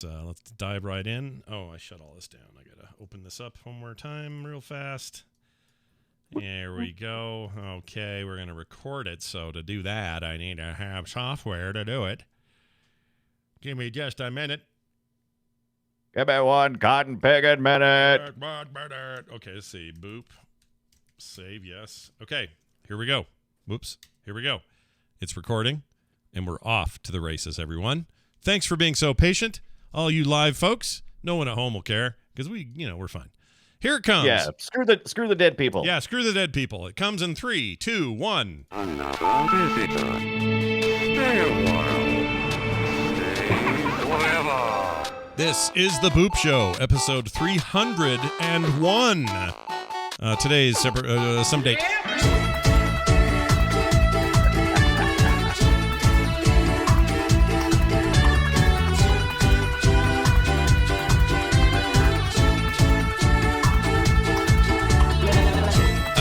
Let's dive right in. Oh, I shut all this down. I gotta open this up one more time real fast. There we go. Okay, we're gonna record it. So to do that, I need to have software to do it. Give me just a minute. Give me one cotton picking minute. Okay, let's see. Boop. Save, yes. Okay, here we go. Whoops. Here we go. It's recording, and we're off to the races, everyone. Thanks for being so patient. All you live folks, no one at home will care because we're fine. Here it comes. Yeah, screw the dead people. Yeah, screw the dead people. It comes in 3, 2, 1. Another visitor. Stay a while. Stay forever. This is the Boop Show, episode 301. Today's some date.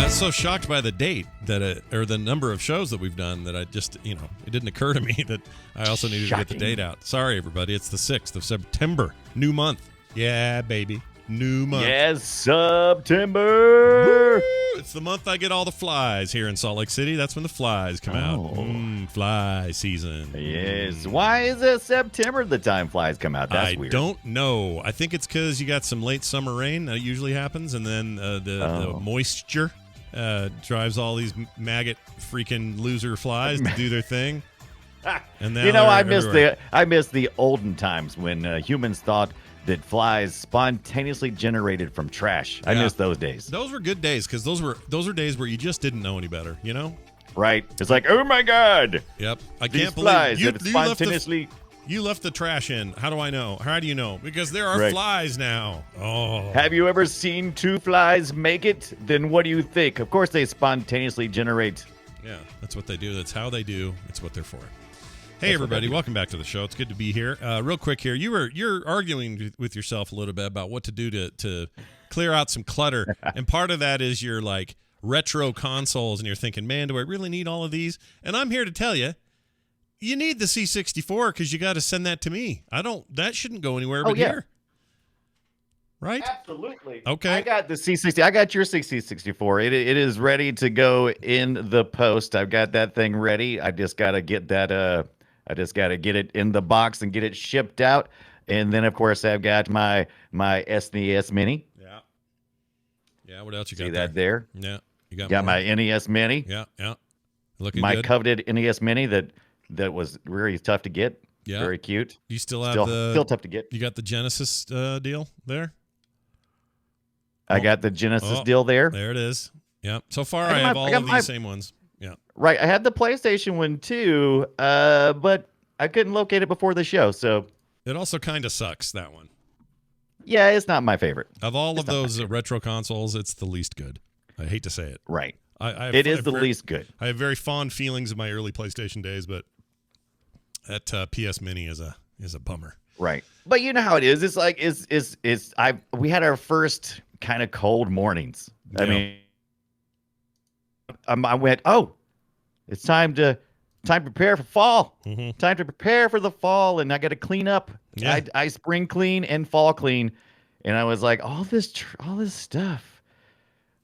So shocked by the date or the number of shows that we've done that I just, it didn't occur to me that I also needed to get the date out. Sorry, everybody. It's the 6th of September. New month. Yeah, baby. New month. Yes, September. Woo! It's the month I get all the flies here in Salt Lake City. That's when the flies come out. Fly season. Yes. Why is it September the time flies come out? That's weird. I don't know. I think it's because you got some late summer rain. That usually happens. And then the moisture drives all these maggot freaking loser flies to do their thing. And I miss the olden times when humans thought that flies spontaneously generated from trash. I miss those days. Those were good days because those were days where you just didn't know any better, Right. It's like, oh my God. Yep. I These can't flies believe that spontaneously. You left the trash in. How do I know? How do you know? Because there are flies now. Oh. Have you ever seen two flies make it? Then what do you think? Of course they spontaneously generate. Yeah, that's what they do. That's how they do. It's what they're for. Hey, everybody. Welcome back to the show. It's good to be here. Real quick here. You're arguing with yourself a little bit about what to do to clear out some clutter. And part of that is your retro consoles. And you're thinking, man, do I really need all of these? And I'm here to tell you, you need the C64 because you got to send that to me. That shouldn't go anywhere but here. Right? Absolutely. Okay. I got the C60. I got your C64. It is ready to go in the post. I've got that thing ready. I just got to get that. I just got to get it in the box and get it shipped out. And then, of course, I've got my SNES Mini. Yeah. Yeah. What else you got? See that there? Yeah. You got my NES Mini. Yeah. Yeah. Looking my good. Coveted NES Mini that was really tough to get. Yeah. Very cute. You still have still tough to get. You got the Genesis deal there? I got the Genesis deal there. There it is. Yeah. So far, I have all of these same ones. Yeah. Right. I had the PlayStation one too, but I couldn't locate it before the show. So it also kind of sucks, that one. Yeah, it's not my favorite. Of all of those retro consoles, it's the least good. I hate to say it. Right. It is the least good. I have very fond feelings of my early PlayStation days, but that PS Mini is a bummer. Right. But you know how it is. It's like we had our first kind of cold mornings. Yeah. I mean, I went, it's time to prepare for fall. Mm-hmm. Time to prepare for the fall, and I got to clean up. Yeah. I spring clean and fall clean, and I was like, all this stuff.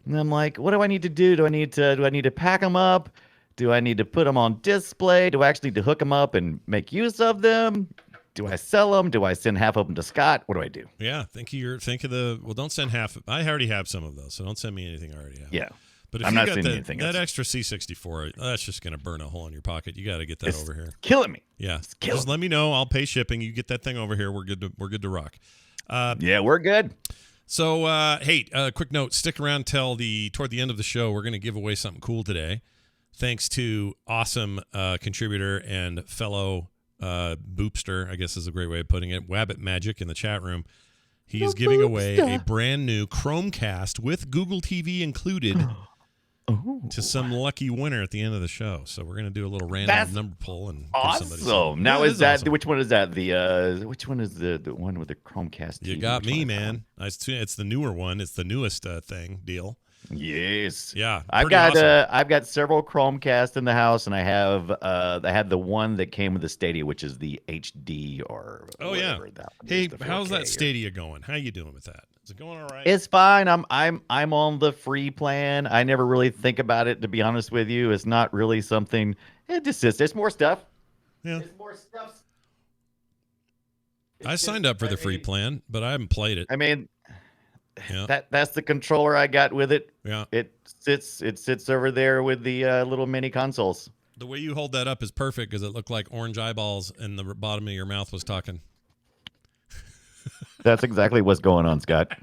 And I'm like, what do I need to do? Do I need to pack them up? Do I need to put them on display? Do I actually need to hook them up and make use of them? Do I sell them? Do I send half of them to Scott? What do I do? Yeah, don't send half. I already have some of those, so don't send me anything I already have. Yeah. But if I'm you not got sending anything that else. extra C64, that's just going to burn a hole in your pocket. You got to get that over here. Killing me. Yeah. Just let me know. I'll pay shipping. You get that thing over here. We're good to rock. Yeah, we're good. So, hey, quick note. Stick around toward the end of the show. We're going to give away something cool today. Thanks to awesome contributor and fellow boopster, I guess is a great way of putting it, Wabbit Magic in the chat room. He's giving away a brand new Chromecast with Google TV included to some lucky winner at the end of the show. So we're going to do a little random number pull and awesome. Now awesome. Which one is that? Which one is the one with the Chromecast TV? You got me, man. It's the newer one. It's the newest deal. Yes. Yeah, I've pretty got awesome. I've got several Chromecast in the house, and I had the one that came with the Stadia, which is the HD or Oh yeah. whatever that one is, Hey, the how's that 4K. Stadia going? How you doing with that? Is it going all right? It's fine. I'm on the free plan. I never really think about it, to be honest with you. It's not really something. It just is. There's more stuff. Yeah. It's more stuff. I It's signed just. up for the free plan, but I haven't played it. I mean, Yeah. that's the controller I got with it. Yeah. It sits over there with the little mini consoles. The way you hold that up is perfect because it looked like orange eyeballs and the bottom of your mouth was talking. That's exactly what's going on, Scott.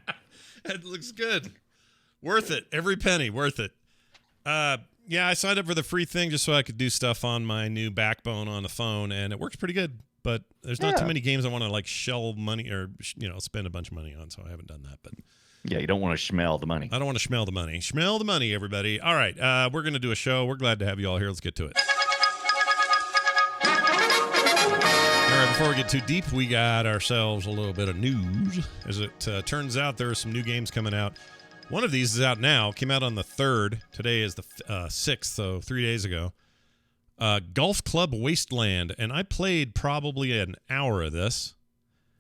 It looks good. Worth it. Every penny. Worth it. Yeah, I signed up for the free thing just so I could do stuff on my new backbone on the phone, and it works pretty good. But there's not too Yeah. many games I want to like shell money or spend a bunch of money on, so I haven't done that. But Yeah, you don't want to smell the money. I don't want to smell the money. Smell the money, everybody. All right, we're gonna do a show. We're glad to have you all here. Let's get to it. All right, before we get too deep, we got ourselves a little bit of news. As it turns out, there are some new games coming out. One of these is out now. Came out on the 3rd. Today is the 6th, so 3 days ago. Golf Club Wasteland. And I played probably an hour of this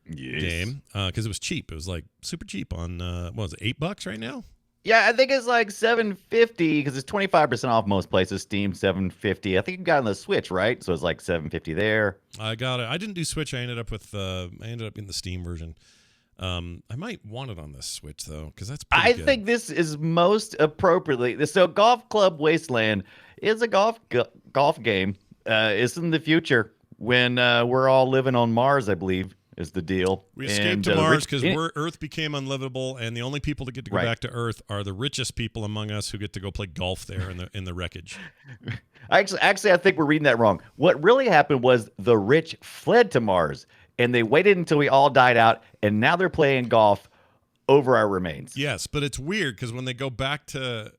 game because it was cheap. It was like super cheap on, what was it, $8 right now? Yeah, I think it's like $7.50 because it's 25% off most places. Steam $7.50. I think you got it on the Switch, right? So it's like $7.50 there. I got it. I didn't do Switch. I ended up in the Steam version. I might want it on the Switch though, because that's pretty good. think this is most appropriately. So, Golf Club Wasteland is a golf game. It's in the future when we're all living on Mars, I believe, is the deal. We escaped to Mars because Earth became unlivable, and the only people that get to go back to Earth are the richest people among us who get to go play golf there in the wreckage. Actually, I think we're reading that wrong. What really happened was the rich fled to Mars, and they waited until we all died out, and now they're playing golf over our remains. Yes, but it's weird because when they go back to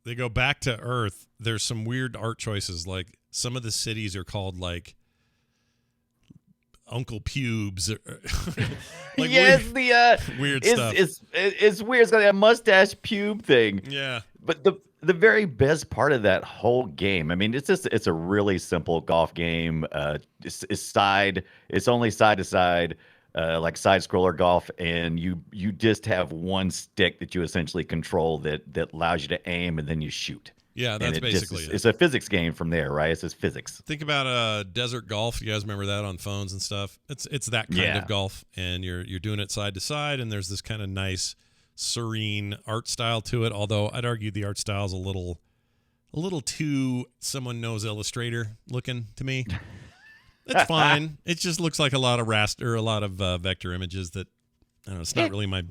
Earth, there's some weird art choices. Like some of the cities are called like Uncle Pubes. Like yes, weird stuff. It's weird. It's got a mustache pube thing. Yeah. But the very best part of that whole game, I mean, it's a really simple golf game. It's only side to side, like side scroller golf, and you just have one stick that you essentially control that allows you to aim and then you shoot. Yeah, that's basically it. It's a physics game from there, right? It's just physics. Think about desert golf. You guys remember that on phones and stuff? It's that kind of golf, and you're doing it side to side, and there's this kind of nice, serene art style to it. Although I'd argue the art style is a little too someone knows Illustrator looking to me. It's fine. It just looks like a lot of raster, a lot of vector images that I don't know. It's not really my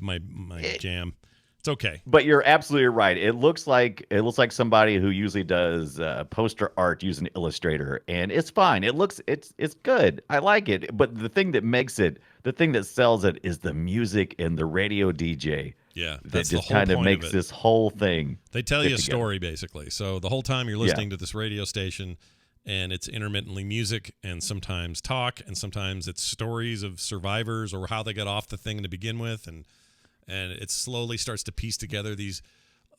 jam. It's okay. But you're absolutely right. It looks like somebody who usually does poster art using Illustrator, and it's fine. It's good. I like it. But the thing that sells it is the music and the radio DJ. Yeah, that just kind of makes this whole thing. They tell you a story basically. So the whole time you're listening to this radio station, and it's intermittently music and sometimes talk, and sometimes it's stories of survivors or how they got off the thing to begin with, and it slowly starts to piece together these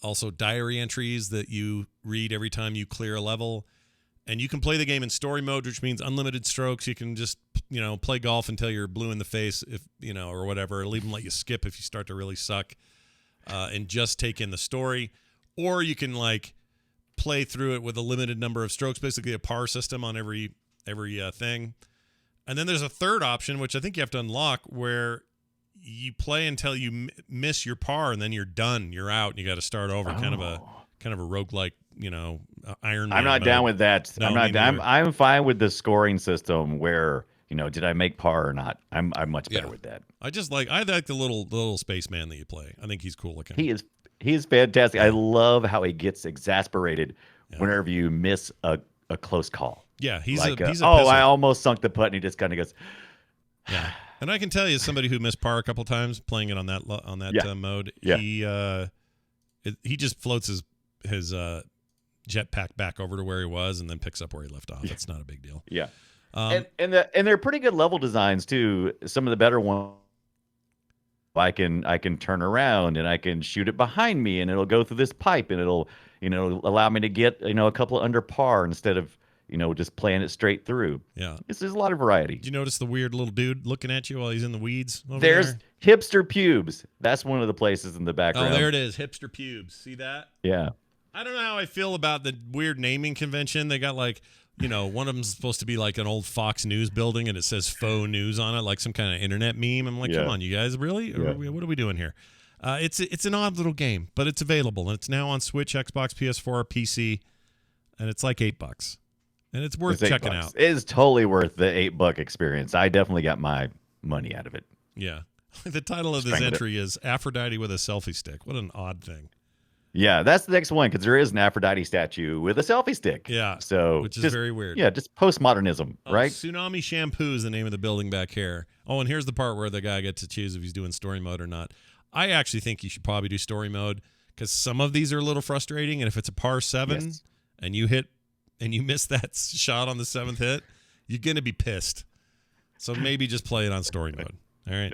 also diary entries that you read every time you clear a level. And you can play the game in story mode, which means unlimited strokes. You can just, play golf until you're blue in the face, if or whatever. It'll even let you skip if you start to really suck, and just take in the story. Or you can play through it with a limited number of strokes, basically a par system on every thing. And then there's a third option, which I think you have to unlock, where you play until you miss your par, and then you're done. You're out, and you got to start over. Kind of a roguelike, Iron Man. I'm not mode. down with that. No, I'm fine with the scoring system where did I make par or not? I'm much better with that. I like the little spaceman that you play. I think he's cool looking. He's fantastic. I love how he gets exasperated whenever you miss a close call. Yeah, he's like, a I almost sunk the putt, and he just kind of goes. Yeah. And I can tell you, as somebody who missed par a couple times playing it on that mode, he just floats his jetpack back over to where he was and then picks up where he left off. It's not a big deal. Yeah, and they're pretty good level designs too. Some of the better ones. I can turn around and I can shoot it behind me and it'll go through this pipe and it'll allow me to get a couple under par instead of just playing it straight through. Yeah. There's a lot of variety. Did you notice the weird little dude looking at you while he's in the weeds over There's there? hipster pubes. That's one of the places in the background. Oh, there it is. Hipster pubes. See that? Yeah. I don't know how I feel about the weird naming convention. They got like, one of them's supposed to be like an old Fox News building and it says faux news on it, like some kind of internet meme. I'm like, come on, you guys, really? Yeah. What are we doing here? It's an odd little game, but it's available and it's now on Switch, Xbox, PS4, PC, and it's like $8. And it's worth checking out. It is totally worth the $8 experience. I definitely got my money out of it. Yeah. The title of this entry is Aphrodite with a selfie stick. What an odd thing. Yeah, that's the next one because there is an Aphrodite statue with a selfie stick. Yeah. So which is very weird. Yeah, just postmodernism, right? Tsunami Shampoo is the name of the building back here. Oh, and here's the part where the guy gets to choose if he's doing story mode or not. I actually think you should probably do story mode because some of these are a little frustrating. And if it's a par 7 and you miss that shot on the 7th hit, you're going to be pissed. So maybe just play it on story mode. All right.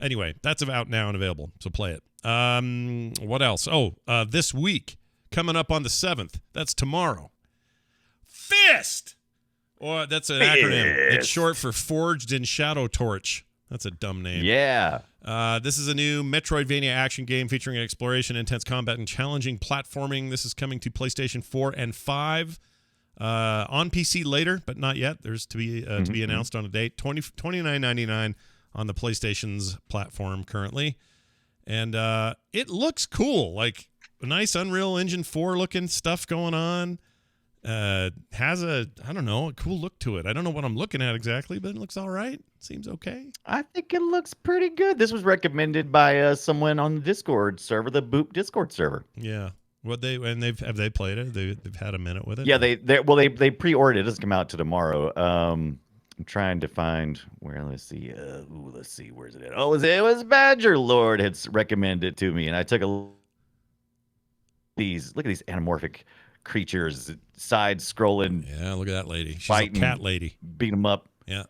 Anyway, that's out now and available, so play it. What else? Oh, this week, coming up on the 7th. That's tomorrow. Fist! Or that's an acronym. It's short for Forged in Shadow Torch. That's a dumb name. Yeah. This is a new Metroidvania action game featuring exploration, intense combat, and challenging platforming. This is coming to PlayStation 4 and 5. On PC later, but not yet. There's to be announced on a date. $29.99 on the PlayStation's platform currently. And it looks cool. Like a nice Unreal Engine 4 looking stuff going on. Has a cool look to it. I don't know what I'm looking at exactly, but it looks all right. Seems okay. I think it looks pretty good. This was recommended by someone on the Discord server, the Boop Discord server. Yeah. Have they played it? They've had a minute with it. Yeah, they pre-ordered it. It doesn't come out to tomorrow. I'm trying to find where. Let's see. Where's it at? Oh, it was Badger Lord had recommended it to me, and I took look at these anamorphic creatures, side-scrolling. Yeah, look at that lady. She's fighting, a cat lady. Beat them up. Yeah.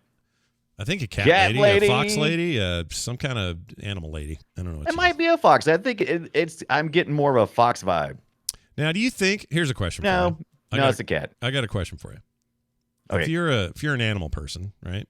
I think a cat lady, a fox lady, some kind of animal lady. I don't know. It might be a fox. I think I'm getting more of a fox vibe. Now, do you think? Here's a question. No, for you. no, it's a cat. I got a question for you. Okay. If you're an animal person, right?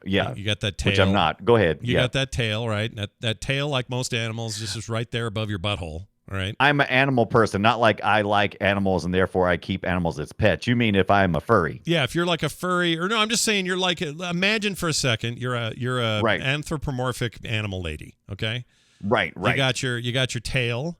Yeah. You got that tail. Which I'm not. Go ahead. You got that tail, right? That tail, like most animals, just is right there above your butthole. All right. I'm an animal person, not like I like animals and therefore I keep animals as pets. You mean if I'm a furry? Yeah, if you're like a furry, or no, I'm just saying you're like. Imagine for a second you're a right. anthropomorphic animal lady. Okay. Right. You got your tail,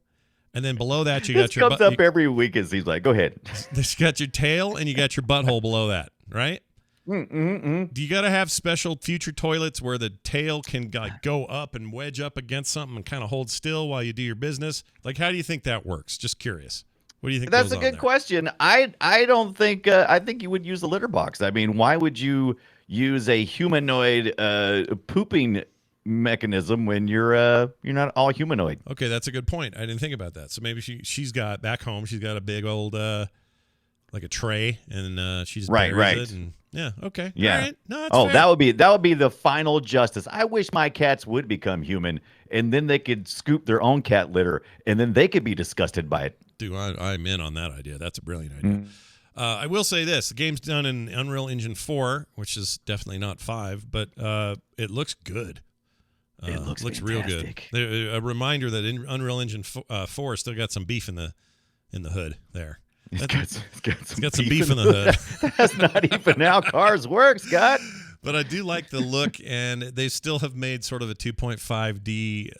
and then below that you got your. This comes up every week. It seems like. Go ahead. You got your tail and you got your butthole below that, right? Do you got to have special future toilets where the tail can go up and wedge up against something and kind of hold still while you do your business? Like, how do you think that works? Just curious. What do you think? That's a good question. I don't think. I think you would use a litter box. I mean, why would you use a humanoid pooping mechanism when you're not all humanoid? Okay, that's a good point. I didn't think about that. So maybe she's got back home. She's got a big old like a tray, and she just buries it. And, yeah. Okay. Yeah. All right. No, that's fair. that would be the final justice. I wish my cats would become human, and then they could scoop their own cat litter, and then they could be disgusted by it. Dude, I'm in on that idea. That's a brilliant idea. I will say this: the game's done in Unreal Engine 4, which is definitely not 5, but it looks good. It looks real good. A reminder that Unreal Engine 4 still got some beef in the hood there. It's got some beef in the hood. That's not even how cars work, Scott. But I do like the look, and they still have made sort of a 2.5D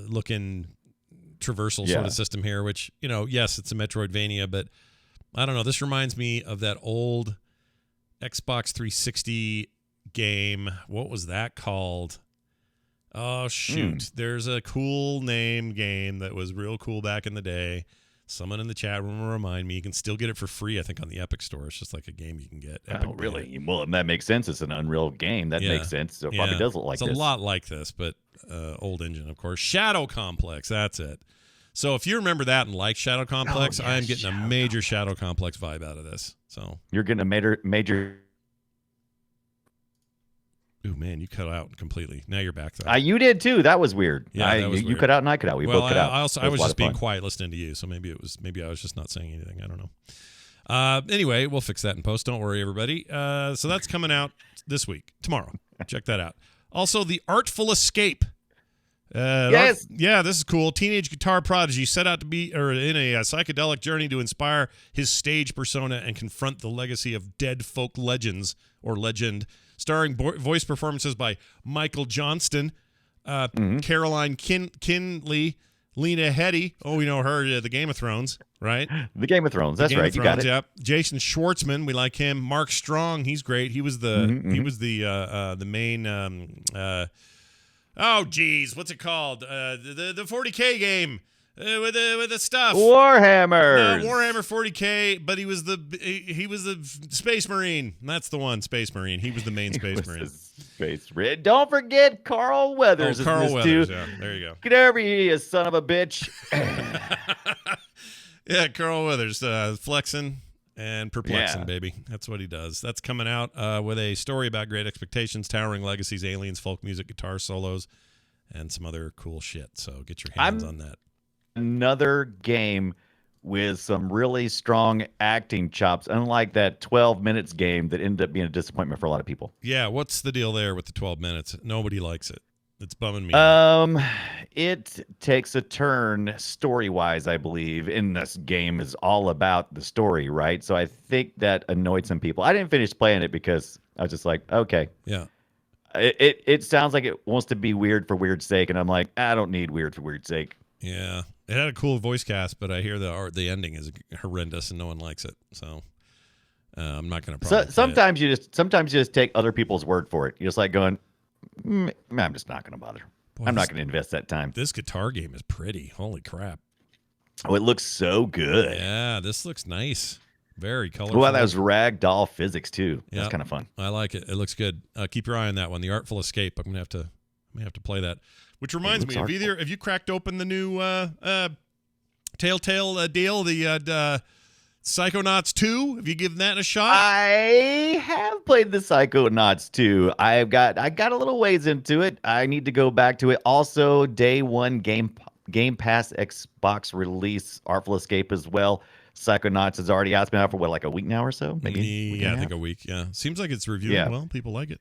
looking traversal sort of system here, which, yes, it's a Metroidvania, but I don't know. This reminds me of that old Xbox 360 game. What was that called? Oh, shoot. There's a cool name game that was real cool back in the day. Someone in the chat room will remind me. You can still get it for free, I think, on the Epic Store. It's just like a game you can get. Oh, really? Well, that makes sense. It's an Unreal game. That makes sense. So it probably does look like this. It's a lot like this, but old engine, of course. Shadow Complex, that's it. So if you remember that and like Shadow Complex, I am getting a major Shadow Complex vibe out of this. So you're getting a major Ooh, man, you cut out completely. Now you're back, though. You did too. That was weird. Yeah, that was you weird. cut out and I cut out. We both cut out. I It was a lot just of being fun. quiet listening to you, so maybe I was just not saying anything. I don't know. Anyway, we'll fix that in post. Don't worry, everybody. So that's coming out this week, tomorrow. Check that out. Also, The Artful Escape. Yes. This is cool. Teenage guitar prodigy set out to be in a psychedelic journey to inspire his stage persona and confront the legacy of dead folk legends or legend. Starring voice performances by Michael Johnston, Caroline Kinley, Lena Headey. Oh, we know her, the Game of Thrones, right? The Game of Thrones. That's right. You got it. Yep. Jason Schwartzman, we like him. Mark Strong, he's great. He was the main. Oh, geez, what's it called? The 40K game with the stuff. Warhammer. Warhammer 40K, but he was the Space Marine. That's the one, Space Marine. He was the main Space Marine. Space Marine. Don't forget Carl Weathers. Carl Weathers. Too. Yeah, there you go. Get over here, you son of a bitch. Yeah, Carl Weathers, flexing and perplexing, baby. That's what he does. That's coming out with a story about great expectations, towering legacies, aliens, folk music, guitar solos, and some other cool shit. So get your hands on that. Another game with some really strong acting chops, unlike that 12 minutes game that ended up being a disappointment for a lot of people. Yeah, what's the deal there with the 12 minutes? Nobody likes it. It's bumming me out. It takes a turn story-wise, I believe, and this game is all about the story, right? So I think that annoyed some people. I didn't finish playing it because I was just like, okay. Yeah. It sounds like it wants to be weird for weird's sake, and I'm like, I don't need weird for weird's sake. Yeah. It had a cool voice cast, but I hear the ending is horrendous and no one likes it. So I'm not going to probably sometimes you just take other people's word for it. You're just like going, I'm just not going to bother. Boy, I'm not going to invest that time. This guitar game is pretty. Holy crap. Oh, it looks so good. Yeah, this looks nice. Very colorful. Well, that was ragdoll physics too. That's Yep. kind of fun. I like it. It looks good. Keep your eye on that one. The Artful Escape. I'm gonna have to play that. Which reminds me, have you cracked open the new Telltale deal, the Psychonauts 2? Have you given that a shot? I have played the Psychonauts 2. I got a little ways into it. I need to go back to it. Also, day one Game Pass Xbox release, Artful Escape as well. Psychonauts has already out. It's been out for like a week now or so, maybe. Yeah, I think a week. Yeah, seems like it's reviewing well. People like it.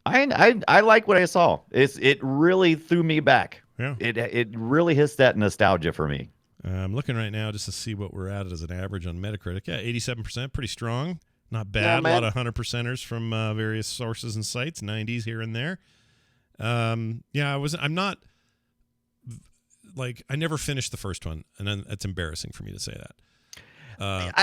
I like what I saw. It really threw me back. Yeah, it really hits that nostalgia for me. I'm looking right now just to see what we're at as an average on Metacritic. Yeah, 87%, pretty strong. Not bad. A lot of 100%ers from various sources and sites. 90s here and there. I'm not like I never finished the first one, and then it's embarrassing for me to say that.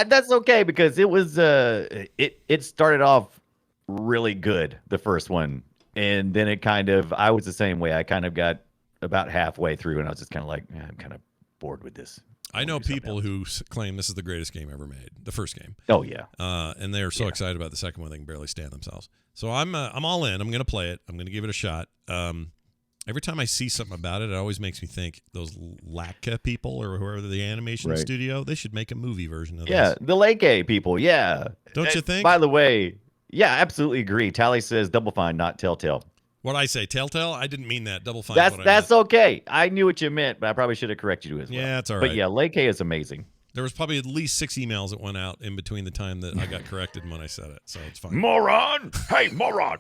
That's okay because it was it started off really good, the first one, and then I was the same way. I kind of got about halfway through and I was just kind of like, I'm kind of bored with this. I know people who claim this is the greatest game ever made, the first game. Oh yeah. And they're so excited about the second one they can barely stand themselves. So I'm all in. I'm going to play it. I'm going to give it a shot. Every time I see something about it, it always makes me think those Latka people or whoever the animation studio, they should make a movie version of this. Yeah, the Lake A people. Yeah. Don't you think? By the way, yeah, absolutely agree. Tally says Double Fine, not Telltale. What I say, Telltale? I didn't mean that. Double Fine. That's okay. I knew what you meant, but I probably should have corrected you as well. Yeah, it's all right. But yeah, Lake A is amazing. There was probably at least 6 emails that went out in between the time that I got corrected and when I said it, so it's fine. Moron! Hey, moron!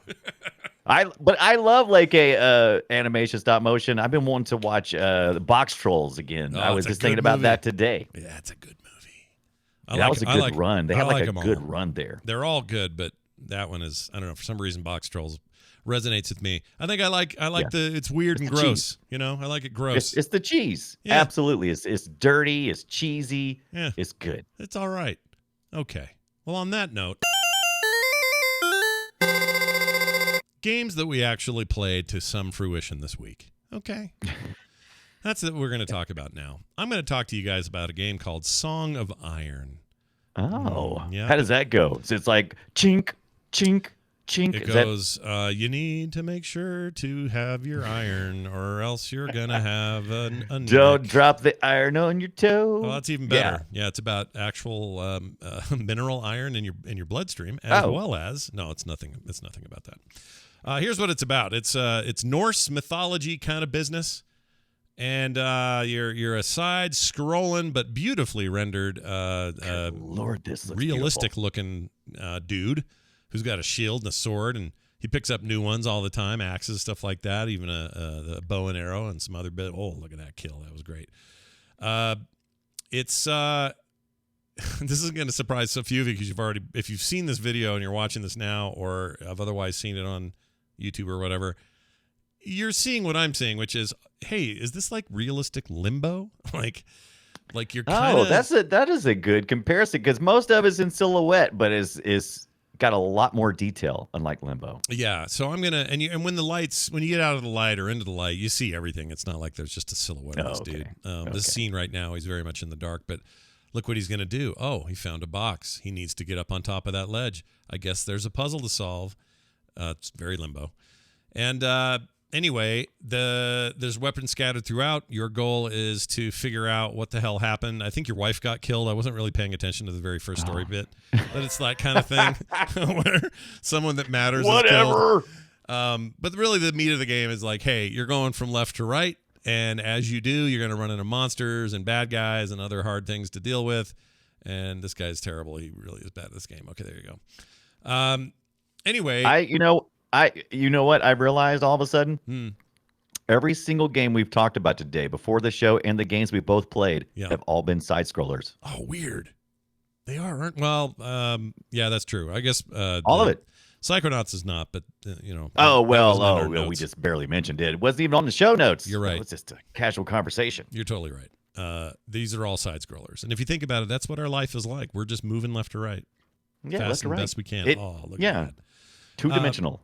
But I love Lake A animation stop motion. I've been wanting to watch the Box Trolls again. I was just thinking about that today. Yeah, it's a good movie. That was a good run. They had like a good run there. They're all good, but that one is, I don't know, for some reason Box Trolls resonates with me. I think I like it's weird and gross. Cheese. You know, I like it gross. It's the cheese. Yeah. Absolutely. It's dirty. It's cheesy. Yeah. It's good. It's all right. Okay. Well, on that note, games that we actually played to some fruition this week. Okay. That's what we're going to talk about now. I'm going to talk to you guys about a game called Song of Iron. Oh. Yeah. How does that go? So it's like chink, chink, chink. It goes, you need to make sure to have your iron or else you're going to have a Don't nick. drop the iron on your toe. Well, that's even better. Yeah, it's about actual mineral iron in your bloodstream as well as, no, it's nothing about that. Here's what it's about. It's Norse mythology kind of business, and you're a side scrolling but beautifully rendered, Lord, this looks realistic beautiful. looking dude who's got a shield and a sword, and he picks up new ones all the time, axes, stuff like that, even a bow and arrow and some other bit. Oh, look at that kill! That was great. It's this is going to surprise a few of you because if you've seen this video and you're watching this now, or have otherwise seen it on YouTube or whatever, you're seeing what I'm seeing, which is, hey, is this like realistic Limbo? like you're kind of. That is a good comparison because most of it's in silhouette, but is got a lot more detail, unlike Limbo. Yeah, so I'm gonna and when you get out of the light or into the light, you see everything. It's not like there's just a silhouette of this dude. This scene right now, he's very much in the dark, but look what he's gonna do. Oh, he found a box. He needs to get up on top of that ledge. I guess there's a puzzle to solve. It's very Limbo, and anyway, there's weapons scattered throughout. Your goal is to figure out what the hell happened. I think your wife got killed. I wasn't really paying attention to the very first story bit, but it's that kind of thing where someone that matters is killed. But really the meat of the game is like, hey, you're going from left to right, and as you do, you're going to run into monsters and bad guys and other hard things to deal with. And this guy's terrible. He really is bad at this game. Okay, there you go. Anyway, you know what I realized all of a sudden? Every single game we've talked about today before the show and the games we both played have all been side scrollers. Oh, weird. They aren't. Well, yeah, that's true. I guess all of it. Psychonauts is not, but we just barely mentioned it. It wasn't even on the show notes. You're right. It was just a casual conversation. You're totally right. These are all side scrollers, and if you think about it, that's what our life is like. We're just moving left to right, fast and best we can. Look at that. Two-dimensional.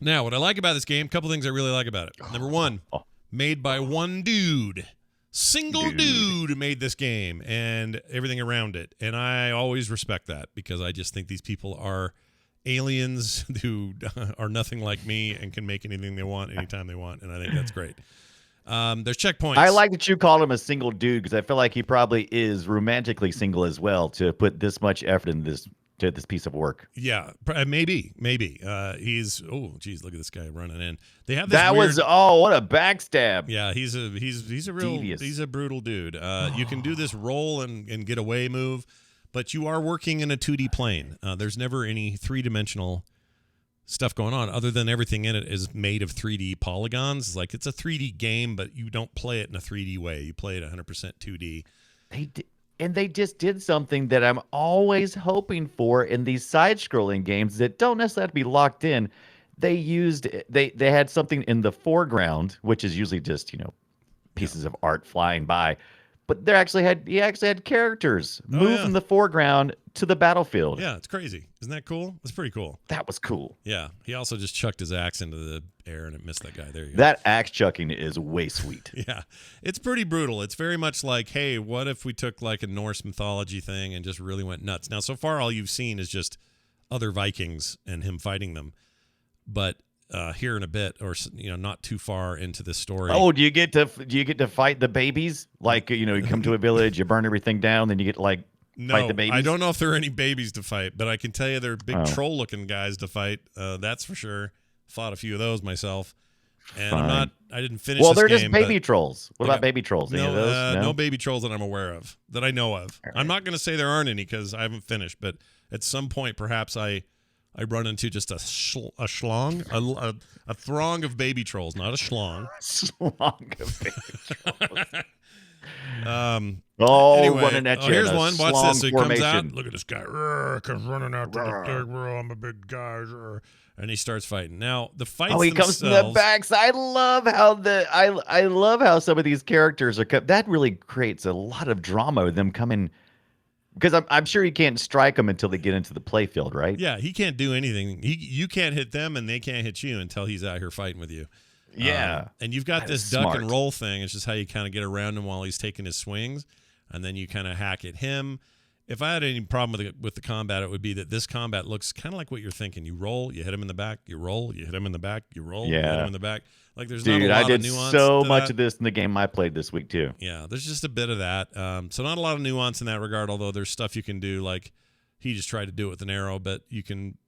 Now, what I like about this game, a couple things I really like about it. Number one, made by one dude. Single dude made this game and everything around it. And I always respect that because I just think these people are aliens who are nothing like me and can make anything they want anytime they want. And I think that's great. There's checkpoints. I like that you called him a single dude because I feel like he probably is romantically single as well to put this much effort in this piece of work. Yeah, maybe. He's geez, look at this guy running in. They have this what a backstab. Yeah, he's a real Devious. He's a brutal dude. You can do this roll and get away move, but you are working in a 2D plane. There's never any 3-dimensional stuff going on other than everything in it is made of 3D polygons. Like it's a 3D game, but you don't play it in a 3D way. You play it 100% 2D. And they just did something that I'm always hoping for in these side-scrolling games that don't necessarily have to be locked in. They had something in the foreground, which is usually just pieces of art flying by, but he actually had characters move from the foreground to the battlefield. Yeah, it's crazy. Isn't that cool? It's pretty cool. That was cool. Yeah, he also just chucked his axe into the air and it missed that guy. There you go. That axe chucking is way sweet. Yeah, it's pretty brutal. It's very much like, hey, what if we took like a Norse mythology thing and just really went nuts? Now, so far, all you've seen is just other Vikings and him fighting them. But here in a bit, or not too far into this story. Oh, do you get to fight the babies? Like you come to a village, you burn everything down, then you get to fight the babies. I don't know if there are any babies to fight, but I can tell you there are big troll-looking guys to fight. That's for sure. Fought a few of those myself, and I didn't finish. Well, this they're game, just baby trolls. What about baby trolls? Any of those? No baby trolls that I'm aware of, that I know of. Right. I'm not going to say there aren't any because I haven't finished, but at some point, perhaps I run into just a schlong, a throng of baby trolls, not a schlong. Slong of baby trolls. Anyway, running at you. Here's one. Watch this. So he comes out. Formation. Look at this guy. Comes running out to the thing. I'm a big guy. And he starts fighting. Now the fights. He comes from the backs. I love how some of these characters are. That really creates a lot of drama with them coming. Because I'm sure he can't strike them until they get into the playfield, right? Yeah, he can't do anything. You can't hit them, and they can't hit you until he's out here fighting with you. Yeah. And you've got this duck and roll thing. It's just how you kind of get around him while he's taking his swings, and then you kind of hack at him. If I had any problem with the combat, it would be that this combat looks kind of like what you're thinking. You roll, you hit him in the back, you roll, you hit him in the back, you roll, you hit him in the back. Like there's not a lot of nuance. I did so much of this in the game I played this week too. Yeah, there's just a bit of that. So not a lot of nuance in that regard, although there's stuff you can do. Like he just tried to do it with an arrow, but you can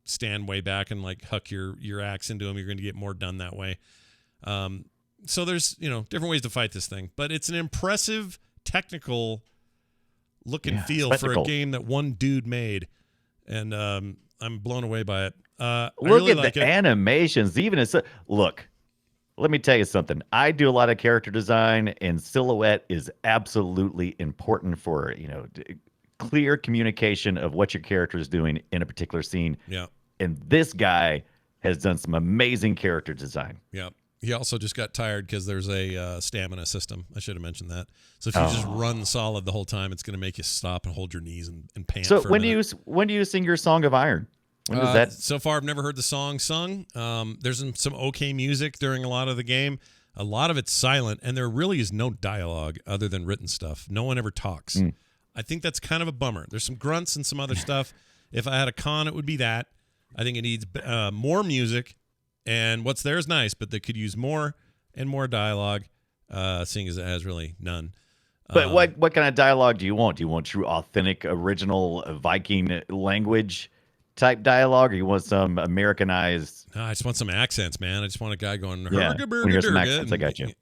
stand way back and like huck your axe into him. You're going to get more done that way. So there's different ways to fight this thing, but it's an impressive technical look and feel for a game that one dude made, and I'm blown away by it. I Look really at like the it. animations. Look. Let me tell you something. I do a lot of character design, and silhouette is absolutely important for clear communication of what your character is doing in a particular scene. Yeah. And this guy has done some amazing character design. Yeah. He also just got tired because there's a stamina system. I should have mentioned that. So if you just run solid the whole time, it's going to make you stop and hold your knees and pant. So for a when minute. do you sing your Song of Iron? When does that? So far, I've never heard the song sung. There's some okay music during a lot of the game. A lot of it's silent, and there really is no dialogue other than written stuff. No one ever talks. I think that's kind of a bummer. There's some grunts and some other stuff. If I had a con, it would be that. I think it needs more music, and what's there is nice, but they could use more and more dialogue, seeing as it has really none. But what kind of dialogue do you want? Do you want true, authentic, original Viking language type dialogue, or you want some Americanized? I just want some accents, man. I just want a guy going, Yeah, when you hear some accents, I got you.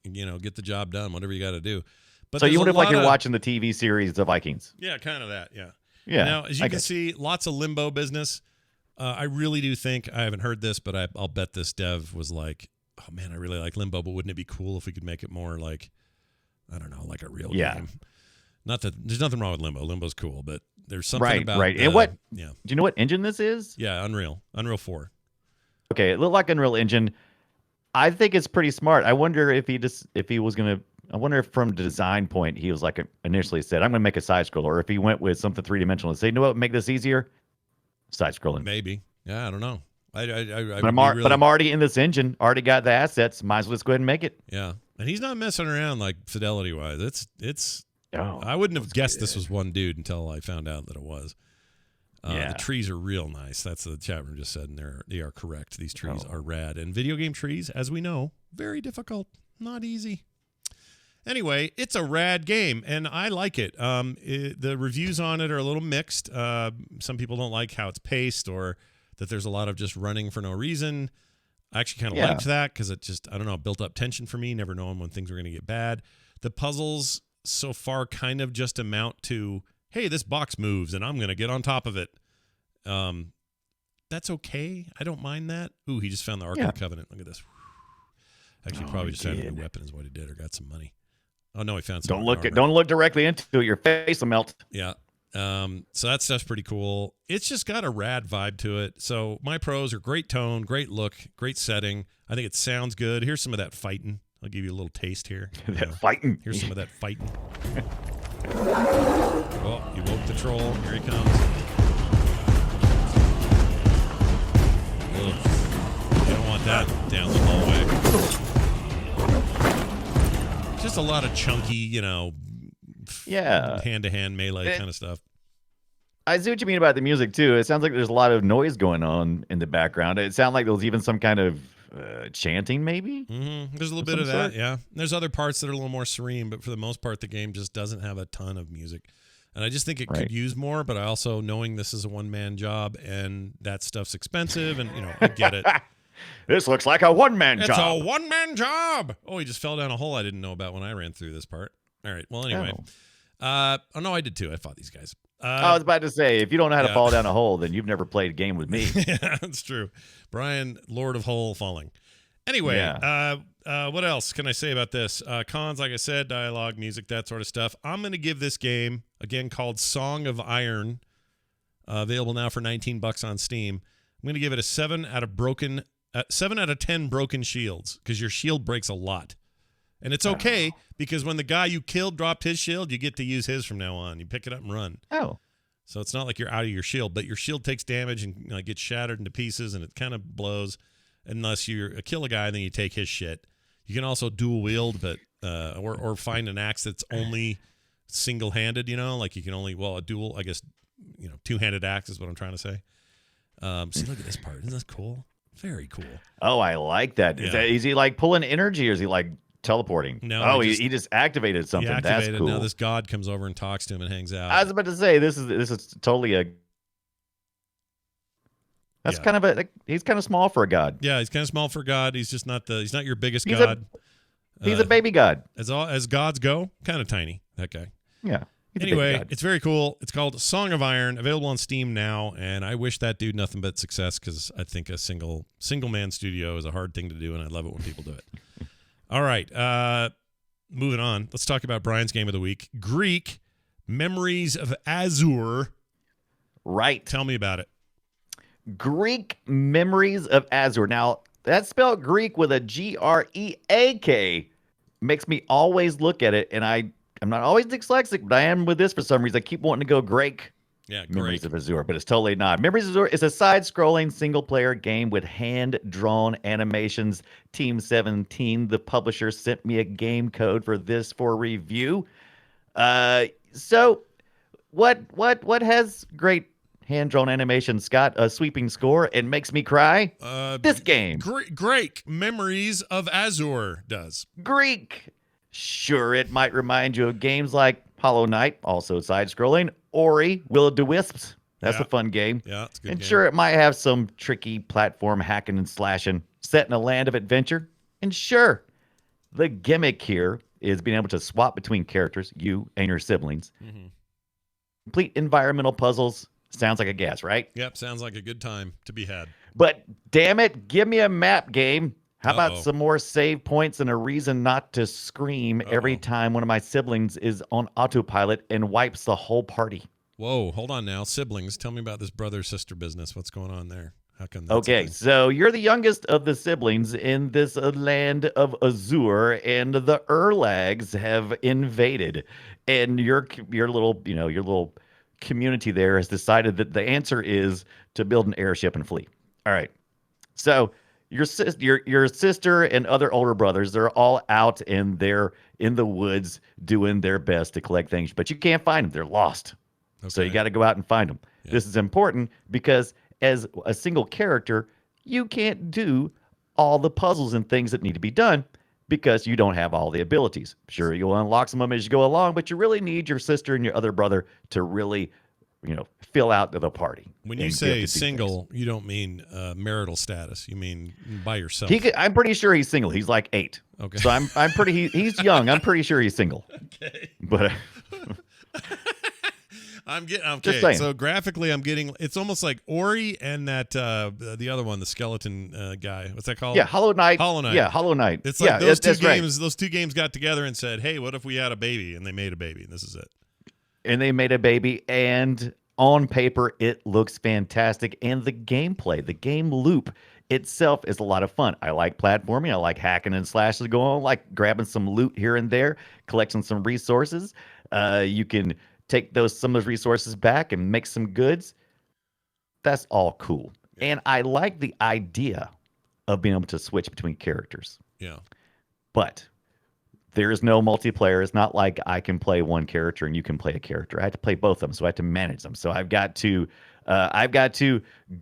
Get the job done, whatever you got to do. But So you there's wonder a if like lot you're of- watching the TV series The Vikings. Yeah, kind of that, yeah. Yeah. Now, as you I can got see, lots of limbo business. I really do think, I haven't heard this, but I'll bet this dev was like, oh man, I really like Limbo, but wouldn't it be cool if we could make it more like, I don't know, like a real game? Not that there's nothing wrong with Limbo. Limbo's cool, but there's something about right. And what? Yeah, Do you know what engine this is? yeah, Unreal 4. Okay, it looked like Unreal Engine. I think it's pretty smart. I wonder if he was gonna. I wonder if from the design point he was like initially said, I'm gonna make a side scroller, or if he went with something 3-dimensional and say, you know what, make this easier, side scrolling. Maybe, yeah, I don't know. But I'm already in this engine, already got the assets. Might as well just go ahead and make it. Yeah, and he's not messing around like fidelity wise. It's. Oh, I wouldn't have guessed this was one dude until I found out that it was. Yeah. The trees are real nice. That's the chat room just said, and they are correct. These trees are rad. And video game trees, as we know, very difficult, not easy. Anyway, it's a rad game, and I like it. The reviews on it are a little mixed. Some people don't like how it's paced or that there's a lot of just running for no reason. I actually kind of liked that because it just, I don't know, built up tension for me, never knowing when things were going to get bad. The puzzles so far kind of just amount to, hey, this box moves and I'm going to get on top of it. That's okay. I don't mind that. Ooh, he just found the Ark of the Covenant. Look at this. Actually, probably just found a new weapon is what he did, or got some money. Oh, no, he found some armor. Don't look directly into it. Your face will melt. Yeah. So that stuff's pretty cool. It's just got a rad vibe to it. So my pros are great tone, great look, great setting. I think it sounds good. Here's some of that fighting. I'll give you a little taste here. Fighting. Here's some of that fighting. Oh, you woke the troll. Here he comes. Ugh. You don't want that down the hallway. Just a lot of chunky, hand-to-hand melee kind of stuff. I see what you mean about the music too. It sounds like there's a lot of noise going on in the background. It sounds like there's even some kind of chanting, maybe. Mm-hmm. There's a little bit of that, yeah. There's other parts that are a little more serene, but for the most part, the game just doesn't have a ton of music. And I just think it could use more, but I also, knowing this is a one-man job and that stuff's expensive, and, I get it. This looks like a one-man job. It's a one-man job. Oh, he just fell down a hole I didn't know about when I ran through this part. All right. Well, anyway. Oh, no, I did too. I fought these guys. I was about to say, if you don't know how to fall down a hole, then you've never played a game with me. Yeah, that's true. Brian, Lord of Hole Falling. Anyway, what else can I say about this? Cons, like I said, dialogue, music, that sort of stuff. I'm going to give this game, again, called Song of Iron, available now for $19 on Steam. I'm going to give it a 7 out of 10 broken shields, because your shield breaks a lot. And it's okay, because when the guy you killed dropped his shield, you get to use his from now on. You pick it up and run. Oh. So it's not like you're out of your shield, but your shield takes damage and gets shattered into pieces, and it kind of blows. Unless you kill a guy, then you take his shit. You can also dual wield, but or find an axe that's only single-handed. Like you can only a dual. I guess two-handed axe is what I'm trying to say. See, look at this part. Isn't this cool? Very cool. Oh, I like that. Yeah. Is he like pulling energy, or is he like teleporting? No. He just activated something. He activated. That's cool. Now this god comes over and talks to him and hangs out. I was about to say this is totally a. That's Yeah. kind of he's kind of small for a god. Yeah, he's kind of small for God. He's just not he's not your biggest He's god. He's a baby god. As gods go, kind of tiny, that guy. Yeah. He's a baby Anyway, god. it's very cool. It's called Song of Iron, available on Steam now, and I wish that dude nothing but success because I think a single man studio is a hard thing to do, and I love it when people do it. All right, moving on. Let's talk about Brian's game of the week, Greak, Memories of Azure. Right. Tell me about it. Greak, Memories of Azure. Now, that's spelled Greek with a Greak. Makes me always look at it, and I'm not always dyslexic, but I am with this for some reason. I keep wanting to go Greak. Yeah, Memories great. of Azure, but it's totally not. Memories of Azure is a side-scrolling single-player game with hand-drawn animations. Team 17, the publisher, sent me a game code for this for review. So what has great hand-drawn animation, Scott? A sweeping score and makes me cry? This game. Great. Memories of Azure does. Greek. Sure, it might remind you of games like Hollow Knight, also side-scrolling, Ori, Will-O-the-Wisps. That's Yeah. a fun game. Yeah, it's a good And game. sure, it might have some tricky platform hacking and slashing set in a land of adventure. And sure, the gimmick here is being able to swap between characters, you and your siblings. Mm-hmm. Complete environmental puzzles. Sounds like a gas, right? Yep, sounds like a good time to be had. But damn it, give me a map game. How about Uh-oh. some more save points and a reason not to scream every Uh-oh. time one of my siblings is on autopilot and wipes the whole party? Whoa, hold on now. Siblings, tell me about this brother-sister business. What's going on there? How come that's a Okay, thing? so you're the youngest of the siblings in this land of Azure, and the Erlags have invaded, and your little community there has decided that the answer is to build an airship and flee. All right, so your sister and other older brothers, they're all out and they're in the woods doing their best to collect things, but you can't find them. They're lost. So you Okay. got to go out and find them. Yeah. This is important because as a single character, you can't do all the puzzles and things that need to be done because you don't have all the abilities. Sure, you'll unlock some of them as you go along, but you really need your sister and your other brother to really, fill out the party. When you and be able say to do single, you don't mean marital status. You mean by yourself. things. I'm pretty sure he's single. He's like 8. Okay. So he's young. I'm pretty sure he's single. Okay. But I'm getting okay. Just saying. So graphically, I'm getting. It's almost like Ori and that the other one, the skeleton guy. What's that called? yeah, Hollow Knight. Hollow Knight. Yeah, Hollow Knight. It's like yeah, those two that's right. games. Those two games got together and said, "Hey, what if we had a baby?" And they made a baby, and this is it. And they made a baby, and on paper it looks fantastic, and the gameplay, the game loop itself is a lot of fun. I like platforming, I like hacking and slashing going on, I like grabbing some loot here and there, collecting some resources. You can take some of those resources back and make some goods. That's all cool. And I like the idea of being able to switch between characters. Yeah. But there is no multiplayer. It's not like I can play one character and you can play a character. I have to play both of them, so I have to manage them. So I've got to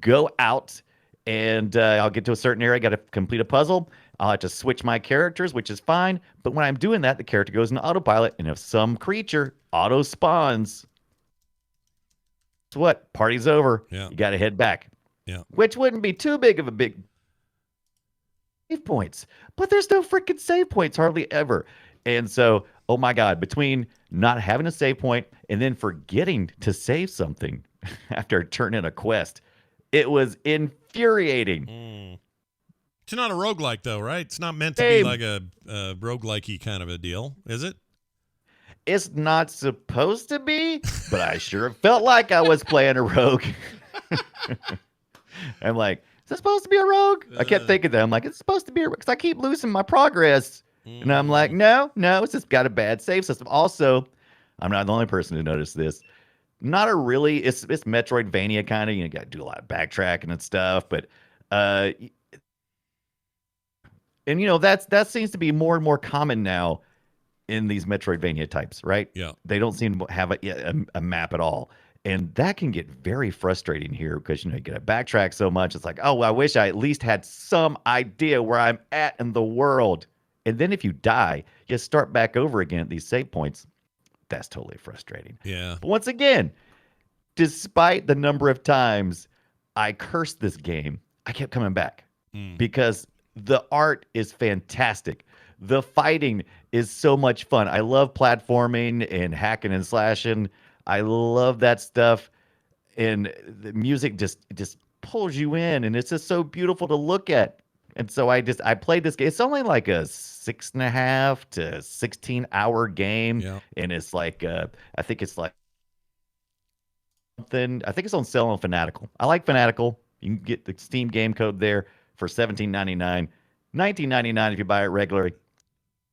go out and I'll get to a certain area. I got to complete a puzzle. I'll have to switch my characters, which is fine. But when I'm doing that, the character goes into autopilot, and if some creature auto spawns, guess what? Party's over. Yeah. You got to head back. Yeah. Which wouldn't be too big of a big save points, but there's no freaking save points hardly ever. And so, oh my God, between not having a save point and then forgetting to save something after turning in a quest, it was infuriating. It's not a roguelike, though, right? It's not meant to Hey. be like a roguelike-y kind of a deal, is it? It's not supposed to be, but I sure felt like I was playing a rogue. I'm like, is this supposed to be a rogue? I kept thinking that. I'm like, it's supposed to be a rogue, because I keep losing my progress. And I'm like, no, it's just got a bad save system. Also, I'm not the only person who noticed this. Not a really, it's Metroidvania kind of, you got to do a lot of backtracking and stuff, but and that seems to be more and more common now in these Metroidvania types, right? Yeah. They don't seem to have a map at all. And that can get very frustrating here because, you get to backtrack so much. It's like, oh, I wish I at least had some idea where I'm at in the world. And then if you die, you start back over again at these save points. That's totally frustrating. Yeah. But once again, despite the number of times I cursed this game, I kept coming back Mm. because the art is fantastic. The fighting is so much fun. I love platforming and hacking and slashing. I love that stuff. And the music just pulls you in, and it's just so beautiful to look at. And so I played this game. It's only like a 6.5 to 16 hour game, Yeah. and it's like I think it's like something. I think it's on sale on Fanatical. I like Fanatical. You can get the Steam game code there for 17.99, 19.99 if you buy it regularly.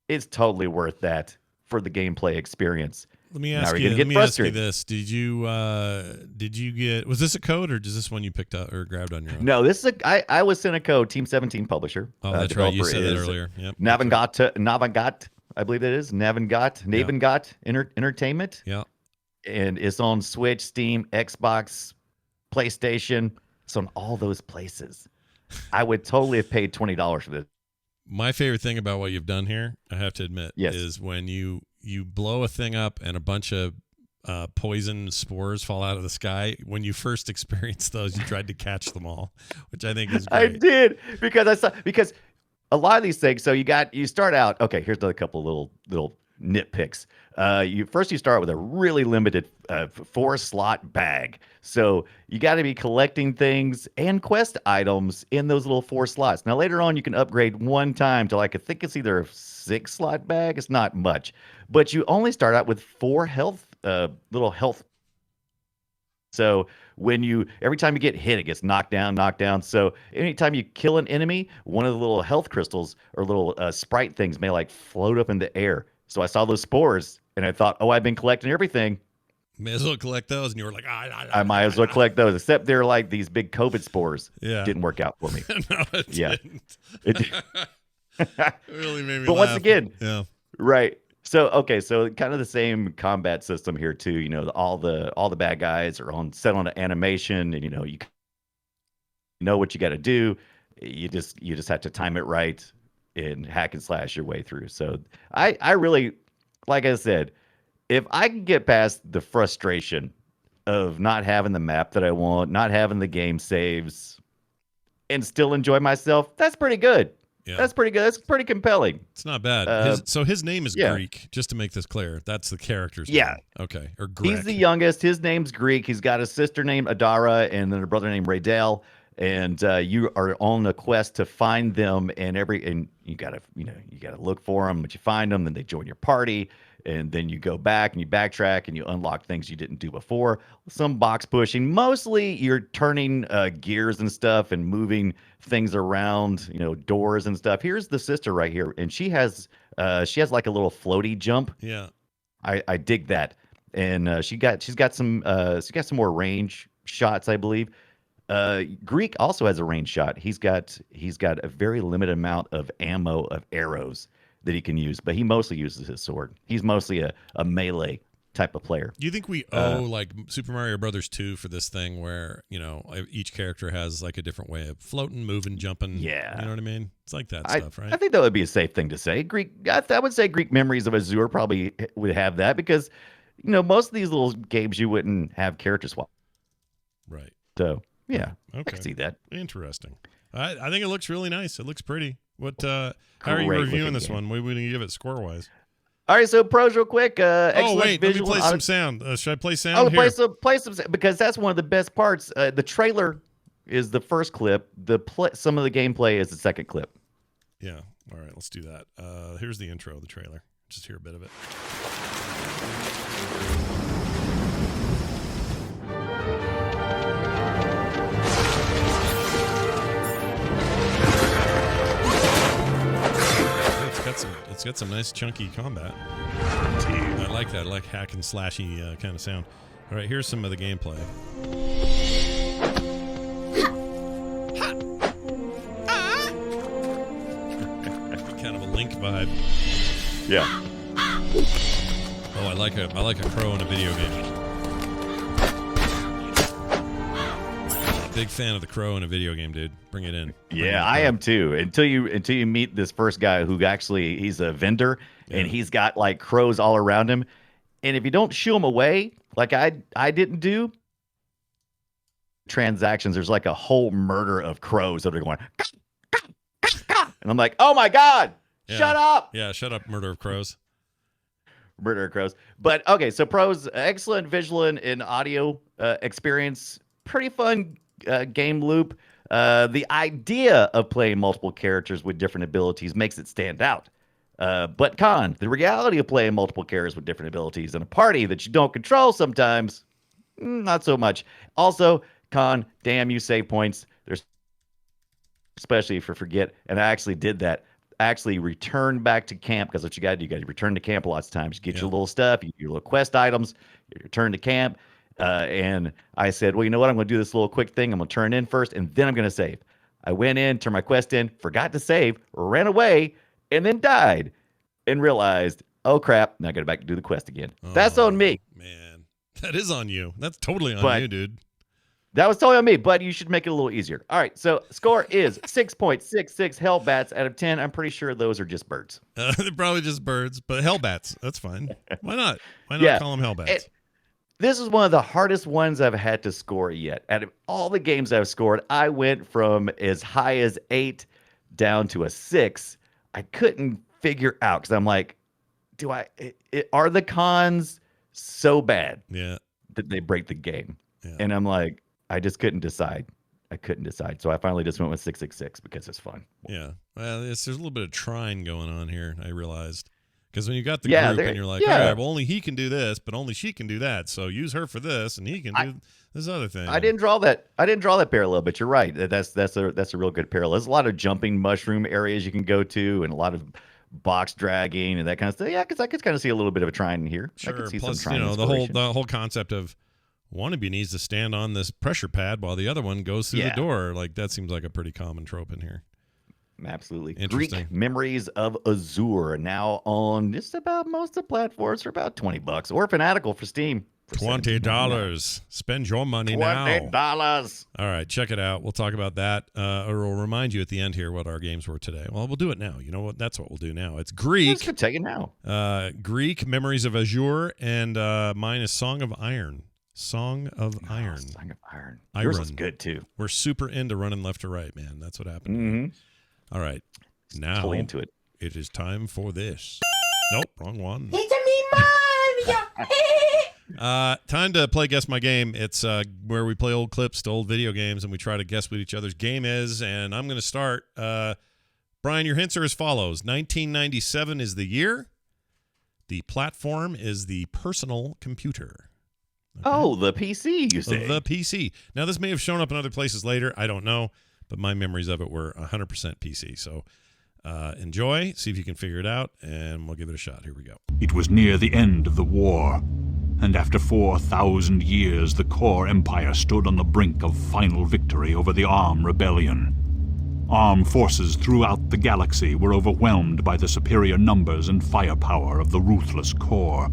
It's totally worth that for the gameplay experience. Let me Now ask you're you. gonna Let get me ask you frustrated. this: Did you get? Was this a code, or is this one you picked up or grabbed on your own? No, this is I was sent a code. Team 17 publisher. Oh, that's right. You Developer said that is earlier. Yep. that's right. Navangat, I believe it is Navangat Entertainment, Yeah. and it's on Switch, Steam, Xbox, PlayStation. It's on all those places. I would totally have paid $20 for this. My favorite thing about what you've done here, I have to admit, Yes. is when you blow a thing up and a bunch of poison spores fall out of the sky. When you first experienced those, you tried to catch them all, which I think is I great. did because a lot of these things. So you start out. Okay, here's a couple little nitpicks. You start with a really limited 4-slot bag. So you got to be collecting things and quest items in those little 4 slots. Now later on, you can upgrade one time to like I think it's either a 6-slot bag. It's not much, but you only start out with 4 little health. So every time you get hit, it gets knocked down. So anytime you kill an enemy, one of the little health crystals or little sprite things may like float up in the air. So I saw those spores and I thought, oh, I've been collecting everything. May as well collect those, and you were like, I might as well collect those, except they're like these big COVID spores. Yeah. Didn't work out for me. No, it Yeah. didn't. It- It really made me But laugh. once again, yeah. right. So so kind of the same combat system here too. You know, all the bad guys are set on an animation, and you know what you got to do. You just have to time it right and hack and slash your way through. So I really, like I said, if I can get past the frustration of not having the map that I want, not having the game saves, and still enjoy myself, that's pretty good. Yeah. That's pretty good. That's pretty compelling. It's not bad. His name is yeah. Greak, just to make this clear. That's the character's Yeah. name. Okay. Or Greek. He's the youngest. His name's Greek. He's got a sister named Adara and then a brother named Raydell. And you are on a quest to find them, and you gotta look for them. But you find them, then they join your party, and then you go back and you backtrack and you unlock things you didn't do before. Some box pushing. Mostly you're turning gears and stuff and moving things around, doors and stuff. Here's the sister right here, and she has like a little floaty jump. Yeah. I dig that, and she's got some more range shots, I believe. Greek also has a range shot. He's got a very limited amount of ammo of arrows that he can use, but he mostly uses his sword. He's mostly a melee type of player. Do you think we owe like Super Mario Brothers 2 for this thing where, each character has like a different way of floating, moving, jumping? Yeah. You know what I mean? It's like that stuff, right? I think that would be a safe thing to say. I would say Greek Memories of Azure probably would have that because, most of these little games you wouldn't have character swap. Right. So, yeah, I Okay. can see that. Interesting. I think it looks really nice. It looks pretty. What? How are you Great reviewing looking this game. one? What are we gonna give it score-wise? All right, so pros real quick. Oh Excellent wait, let me visual play and some sound. Should I play sound? Oh, Here. play some because that's one of the best parts. The trailer is the first clip. Some of the gameplay is the second clip. Yeah. All right, let's do that. Here's the intro of the trailer. Just hear a bit of it. It's got some nice chunky combat. I like that. I like hack and slashy kind of sound. All right, here's some of the gameplay. Kind of a Link vibe. Yeah. Oh, I like a crow in a video game. Big fan of the crow in a video game, dude. Bring it in. Yeah, I am too. Until you meet this first guy who actually he's a vendor and he's got like crows all around him, and if you don't shoo him away, like I didn't do, transactions, there's like a whole murder of crows that are going, and I'm like, oh my God, shut up. Yeah, shut up, murder of crows. Murder of crows. But okay, so pros, excellent visual and audio experience, pretty fun game loop. The idea of playing multiple characters with different abilities makes it stand out. But con, the reality of playing multiple characters with different abilities in a party that you don't control sometimes, not so much. Also, con, damn you save points. There's especially if you forget. And I actually did that. I actually returned back to camp because what you got to do, you got to return to camp lots of times. You get your little stuff, your little quest items, you return to camp. And I said, well, you know what? I'm going to do this little quick thing. I'm going to turn in first, and then I'm going to save. I went in, turned my quest in, forgot to save, ran away, and then died and realized, oh, crap, now I got to back to do the quest again. That's on me. Man, that is on you. That's totally on you, dude. That was totally on me, but you should make it a little easier. All right, so score is 6.66 Hellbats out of 10. I'm pretty sure those are just birds. They're probably just birds, but Hellbats, that's fine. Why not? Why not call them Hellbats? This is one of the hardest ones I've had to score yet. Out of all the games I've scored, I went from as high as 8 down to a 6. I couldn't figure out because I'm like, are the cons so bad that they break the game? Yeah. And I'm like, I just couldn't decide. I couldn't decide. So I finally just went with 666 because it's fun. Yeah. Well, there's a little bit of trying going on here, I realized. Because when you got the group and you're like, all right, well, only he can do this, but only she can do that. So use her for this, and he can do this other thing. I didn't draw that parallel, but you're right. That's a real good parallel. There's a lot of jumping mushroom areas you can go to, and a lot of box dragging and that kind of stuff. Yeah, because I could kind of see a little bit of a trine in here. Sure. I could see Plus, some trine the whole concept of one of you needs to stand on this pressure pad while the other one goes through the door. Like that seems like a pretty common trope in here. Absolutely. Greak Memories of Azure, now on just about most of the platforms for about $20, or fanatical for Steam. For $20. Spend your money now. $20. All right, check it out. We'll talk about that, or we'll remind you at the end here what our games were today. Well, we'll do it now. You know what? That's what we'll do now. It's Greak. Let's take it now. Greak Memories of Azure, and mine is Song of Iron. Song of Iron. Song of Iron. Yours is good too. We're super into running left to right, man. That's what happened. Mm-hmm. All right. Now totally into it. It is time for this. Nope, wrong one. It's me, Mario. Time to play Guess My Game. It's where we play old clips to old video games, and we try to guess what each other's game is. And I'm going to start. Brian, your hints are as follows. 1997 is the year. The platform is the personal computer. Okay. Oh, the PC, you say? The PC. Now, this may have shown up in other places later. I don't know. But my memories of it were 100% PC. So enjoy, see if you can figure it out, and we'll give it a shot. Here we go. It was near the end of the war, and after 4,000 years, the Core Empire stood on the brink of final victory over the Arm Rebellion. Armed forces throughout the galaxy were overwhelmed by the superior numbers and firepower of the ruthless Core.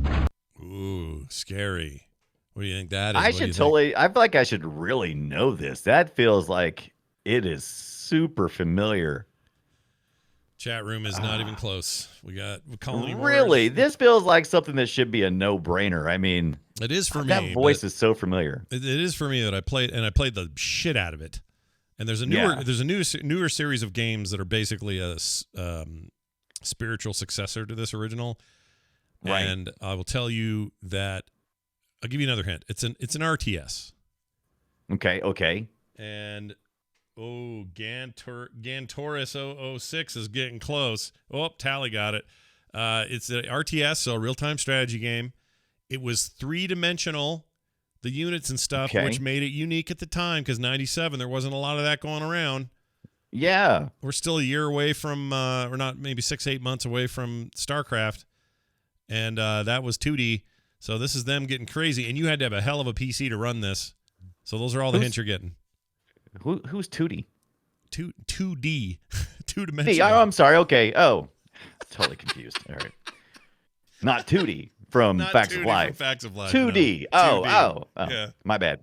Ooh, scary. What do you think that is? I feel like I should really know this. That feels like it is super familiar. Chat room is not even close. We got Colony Wars. Really? This feels like something that should be a no-brainer. I mean, it is for me. That voice is so familiar. It is for me that I played the shit out of it. And there's a newer series of games that are basically a spiritual successor to this original. Right. And I will tell you that I'll give you another hint. It's an RTS. Okay. And Gantoris 006 is getting close. Oh, Tally got it. It's an RTS, so a real-time strategy game. It was three-dimensional, the units and stuff, which made it unique at the time because 97, there wasn't a lot of that going around. Yeah. We're still a year away from, or not, maybe 6-8 months away from StarCraft, and that was 2D. So this is them getting crazy, and you had to have a hell of a PC to run this. So those are all the hints you're getting. Who's 2D? 2D. Two-dimensional. Oh, I'm sorry. Okay. Oh, totally confused. All right. Not 2D from Facts of Life. From Facts of Life. 2D. No. Oh. Yeah. My bad.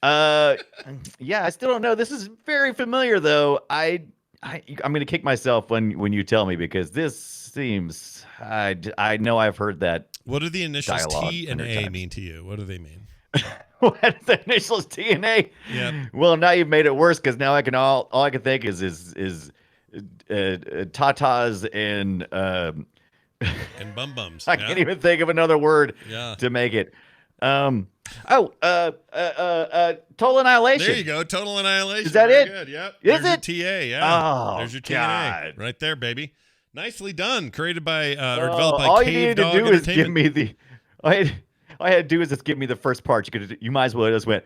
Yeah, I still don't know. This is very familiar, though. I'm going to kick myself when you tell me because this seems. I know I've heard that. What do the initials T and A mean to you? What do they mean? What the initials TNA? Yeah. Well, now you've made it worse because now all I can think is tatas and And bum bums. I can't even think of another word Yeah. to make it. Total Annihilation. There you go. Total Annihilation. Is that Very it? Good. Yep. Is There's it? your TA. Yeah. Oh, There's your TNA. God. Right there, baby. Nicely done. Created by or developed by All you Cave needed to Dog do is give Entertainment. me the. All I had to do is just give me the first part. You might as well just went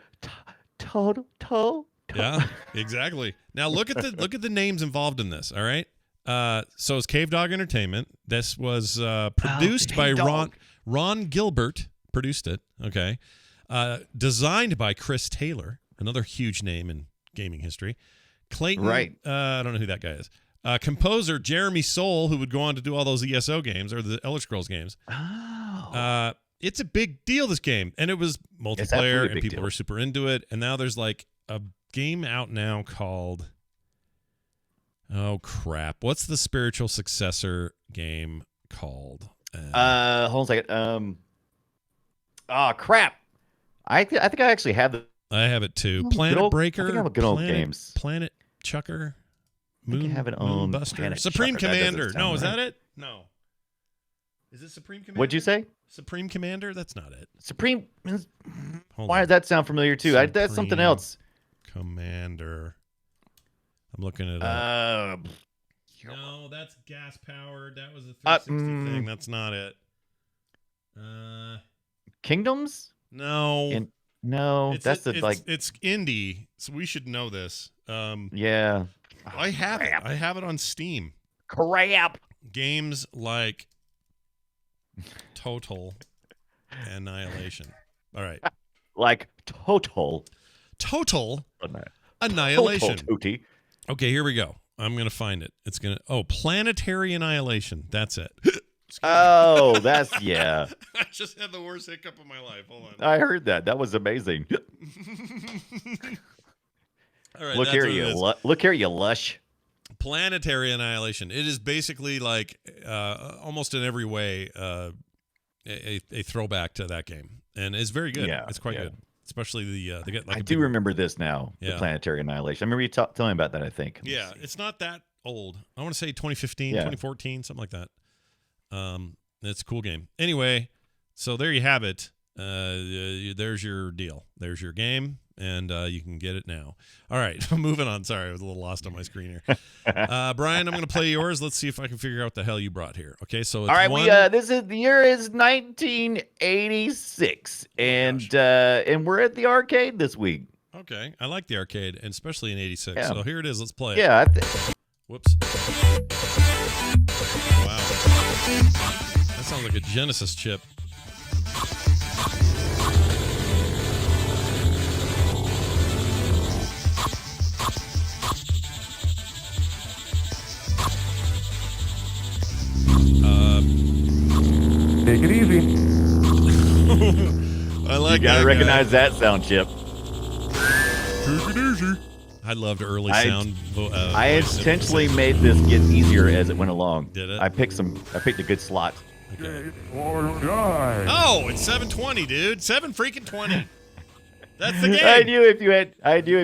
total. Yeah, exactly. Now look at the names involved in this. All right. So it's Cave Dog Entertainment. This was produced by Ron Gilbert. Produced it. Okay. Designed by Chris Taylor, another huge name in gaming history. Clayton. Right. I don't know who that guy is. Composer Jeremy Soule, who would go on to do all those ESO games or the Elder Scrolls games. Oh. It's a big deal, this game, and it was absolutely multiplayer, a and big people deal. were super into it. And now there's like a game out now called, oh crap, what's the spiritual successor game called? Hold on a second. Crap. I think I actually have the. I have it too. Good Planet old- Breaker. I think I have good old games. Planet Chucker. I think I have it on Moonbuster. Planet Supreme Chucker. That doesn't Commander. sound No, is right. that it? No. Is it Supreme Commander? What'd you say? Supreme Commander? That's not it. Supreme. Hold Why on. does that sound familiar too? That's something Supreme else. Commander. I'm looking it up. Uh, No, that's gas powered. That was a 360 thing. That's not it. Kingdoms? No. No, that's it's indie, so we should know this. Yeah. I have it. I have it on Steam. Crap. Games like Total Annihilation. All right. Like total Annihilation. Total tootie. Okay, here we go. I'm gonna find it. It's gonna. Oh, Planetary Annihilation. That's it. Oh, that's yeah. I just had the worst hiccup of my life. Hold on. I heard that. That was amazing. All right. Look that's here, what it you. is. Look here, you lush. Planetary Annihilation. It is basically like almost in every way a throwback to that game, and it's very good. Yeah, It's quite yeah. good, especially the they get like I a do big- remember this now. Yeah. The Planetary Annihilation. I remember you telling me about that. I think. Yeah, it's not that old. I want to say 2015, Yeah. 2014, something like that. It's a cool game. Anyway, so there you have it. There's your deal. There's your game, and you can get it now. All right, moving on. Sorry, I was a little lost on my screen here. Brian, I'm going to play yours. Let's see if I can figure out what the hell you brought here. Okay, so it's All right, one. this is the year is 1986, and we're at the arcade this week. Okay, I like the arcade, and especially in '86. Yeah. So here it is. Let's play it. Yeah, Whoops. Wow. That sounds like a Genesis chip. Take it easy. I like you gotta that recognize that sound chip. I loved early I- sound. I voice intentionally made this get easier as it went along. Did it? I picked a good slot. Okay. Or die. Oh, it's 7:20, dude. 7 freaking 20. That's the game. I knew if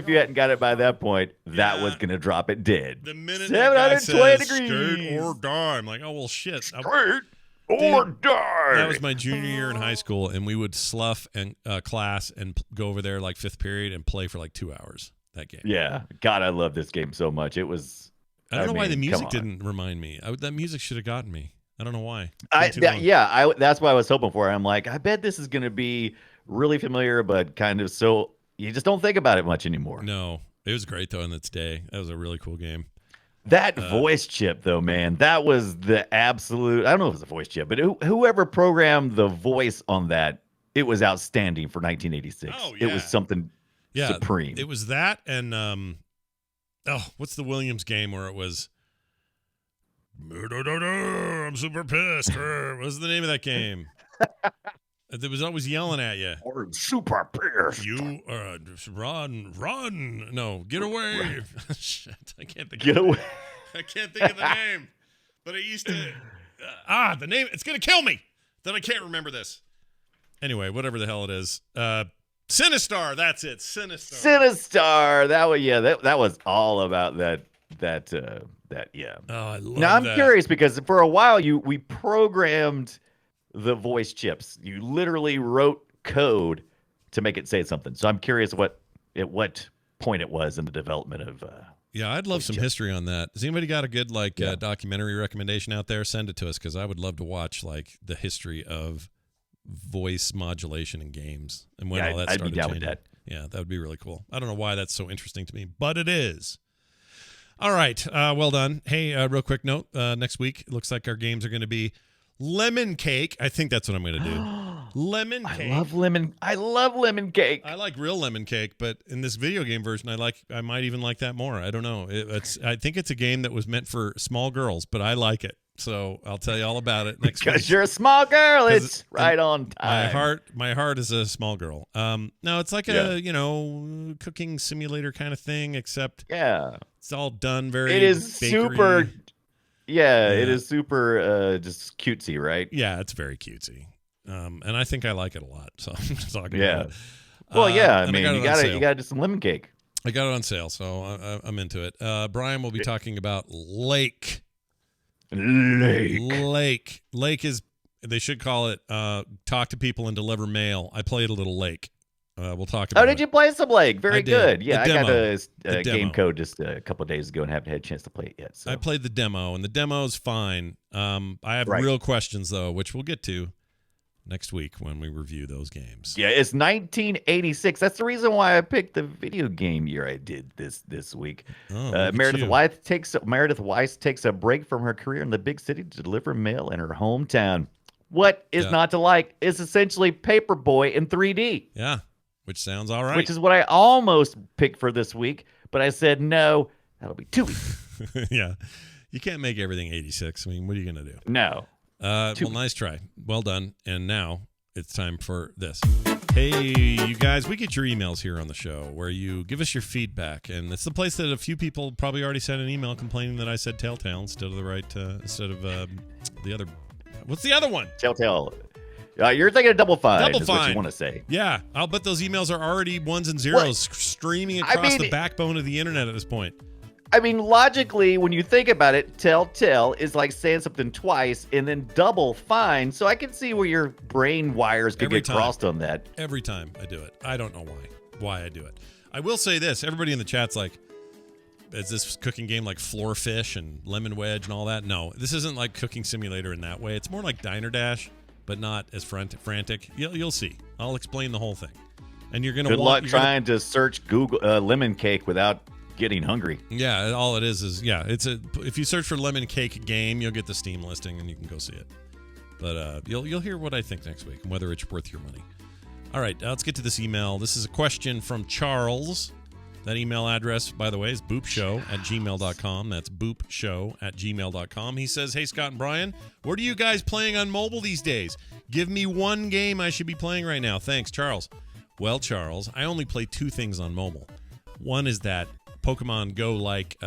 you hadn't got it by that point, that Yeah. was gonna drop it dead. The minute that guy 720 says degrees. skirt or die, I'm like, oh well, shit. Great or die. That was my junior year in high school, and we would slough and class and go over there like fifth period and play for like 2 hours. That game. Yeah, God, I love this game so much. It was. I don't know why the mean, music come on. didn't remind me. That music should have gotten me. I don't know why. It's been too long. That's what I was hoping for. I'm like, I bet this is gonna be really familiar, but kind of so you just don't think about it much anymore. No, it was great though in its day. That was a really cool game. That voice chip, though, man, that was the absolute. I don't know if it was a voice chip, but whoever programmed the voice on that, it was outstanding for 1986. Oh, It yeah. was something supreme. It was that and what's the Williams game where it was I'm super pissed. What was the name of that game? It was always yelling at you. Or super pissed. You run. No, get away. Shit, I can't think Get of away. I can't think of the name. But it used to the name, it's gonna kill me that I can't remember this. Anyway, whatever the hell it is. Sinistar, that's it. Sinistar. Sinistar. That was all about that. Yeah. Oh, I love Now I'm that. curious because for a while we programmed the voice chips. You literally wrote code to make it say something. So I'm curious at what point it was in the development of. Yeah, I'd love some history on that. Has anybody got a good documentary recommendation out there? Send it to us because I would love to watch like the history of voice modulation in games and when all that started I'd be down changing. with that. Yeah, that would be really cool. I don't know why that's so interesting to me, but it is. All right, well done. Hey, real quick note. Next week, it looks like our games are going to be lemon cake. I think that's what I'm going to do. Lemon cake. I love lemon cake. I like real lemon cake, but in this video game version, I might even like that more. I don't know. I think it's a game that was meant for small girls, but I like it. So I'll tell you all about it next week. Because you're a small girl, it's right on time. My heart is a small girl. No, it's like a cooking simulator kind of thing, except it's all done very. It is bakery. super. Yeah, it is super just cutesy, right? Yeah, it's very cutesy. And I think I like it a lot. So I'm just talking about it. Well, I mean, you gotta do some lemon cake. I got it on sale, so I'm into it. Brian will be talking about Lake. Lake is, they should call it talk to people and deliver mail. I played a little Lake. We'll talk about it. Oh, did you play some Lake? Very good. Yeah, I got a game code just a couple of days ago and haven't had a chance to play it yet. So. I played the demo, and the demo's fine. I have real questions, though, which we'll get to next week when we review those games. Yeah, it's 1986. That's the reason why I picked the video game year I did this week. Oh, Meredith Weiss takes a break from her career in the big city to deliver mail in her hometown. What is not to like? It's essentially Paperboy in 3D. Yeah, which sounds all right. Which is what I almost picked for this week, but I said no. That'll be too easy. Yeah, you can't make everything 86. I mean, what are you gonna do? No. Well, nice try. Well done. And now it's time for this. Hey, you guys, we get your emails here on the show where you give us your feedback. And it's the place that a few people probably already sent an email complaining that I said Telltale instead of the other. What's the other one? Telltale. You're thinking of Double Fine. Double is what Fine. you want to say. Yeah. I'll bet those emails are already ones and zeros streaming across the backbone of the internet at this point. I mean, logically, when you think about it, Telltale is like saying something twice and then Double Fine. So I can see where your brain wires could get crossed on that. Every time I do it. I don't know why I do it. I will say this. Everybody in the chat's like, is this cooking game like Floor Fish and Lemon Wedge and all that? No, this isn't like Cooking Simulator in that way. It's more like Diner Dash, but not as frantic. You'll see. I'll explain the whole thing. And you're going to want... Good luck trying to search Google lemon cake without... getting hungry. Yeah, all it is it's if you search for lemon cake game, you'll get the Steam listing and you can go see it. But you'll hear what I think next week and whether it's worth your money. All right, let's get to this email. This is a question from Charles. That email address, by the way, is boopshow@gmail.com. That's boopshow@gmail.com. He says, "Hey Scott and Brian, what are you guys playing on mobile these days? Give me one game I should be playing right now. Thanks, Charles." Well, Charles, I only play two things on mobile. One is that Pokemon Go like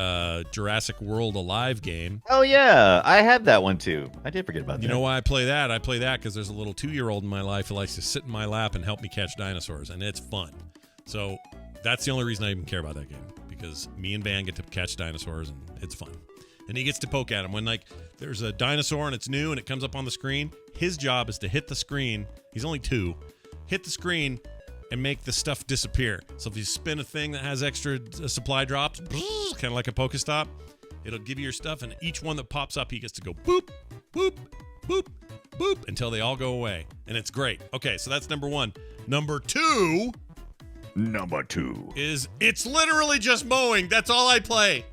Jurassic World Alive game. Oh yeah, I had that one too. I did forget about that. You know why I play that? I play that because there's a little 2-year-old in my life who likes to sit in my lap and help me catch dinosaurs, and it's fun. So that's the only reason I even care about that game, because me and Van get to catch dinosaurs and it's fun. And he gets to poke at them when like there's a dinosaur and it's new and it comes up on the screen. His job is to hit the screen. He's only 2. Hit the screen and make the stuff disappear. So if you spin a thing that has extra supply drops, kind of like a Pokestop, it'll give you your stuff, and each one that pops up, he gets to go boop, boop, boop, boop, until they all go away. And it's great. Okay, so that's number 1. Number 2 is it's literally just mowing. That's all I play.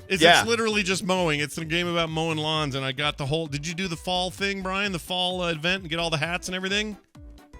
It's literally just mowing. It's a game about mowing lawns, and I got the whole... Did you do the fall thing, Brian? The fall event and get all the hats and everything?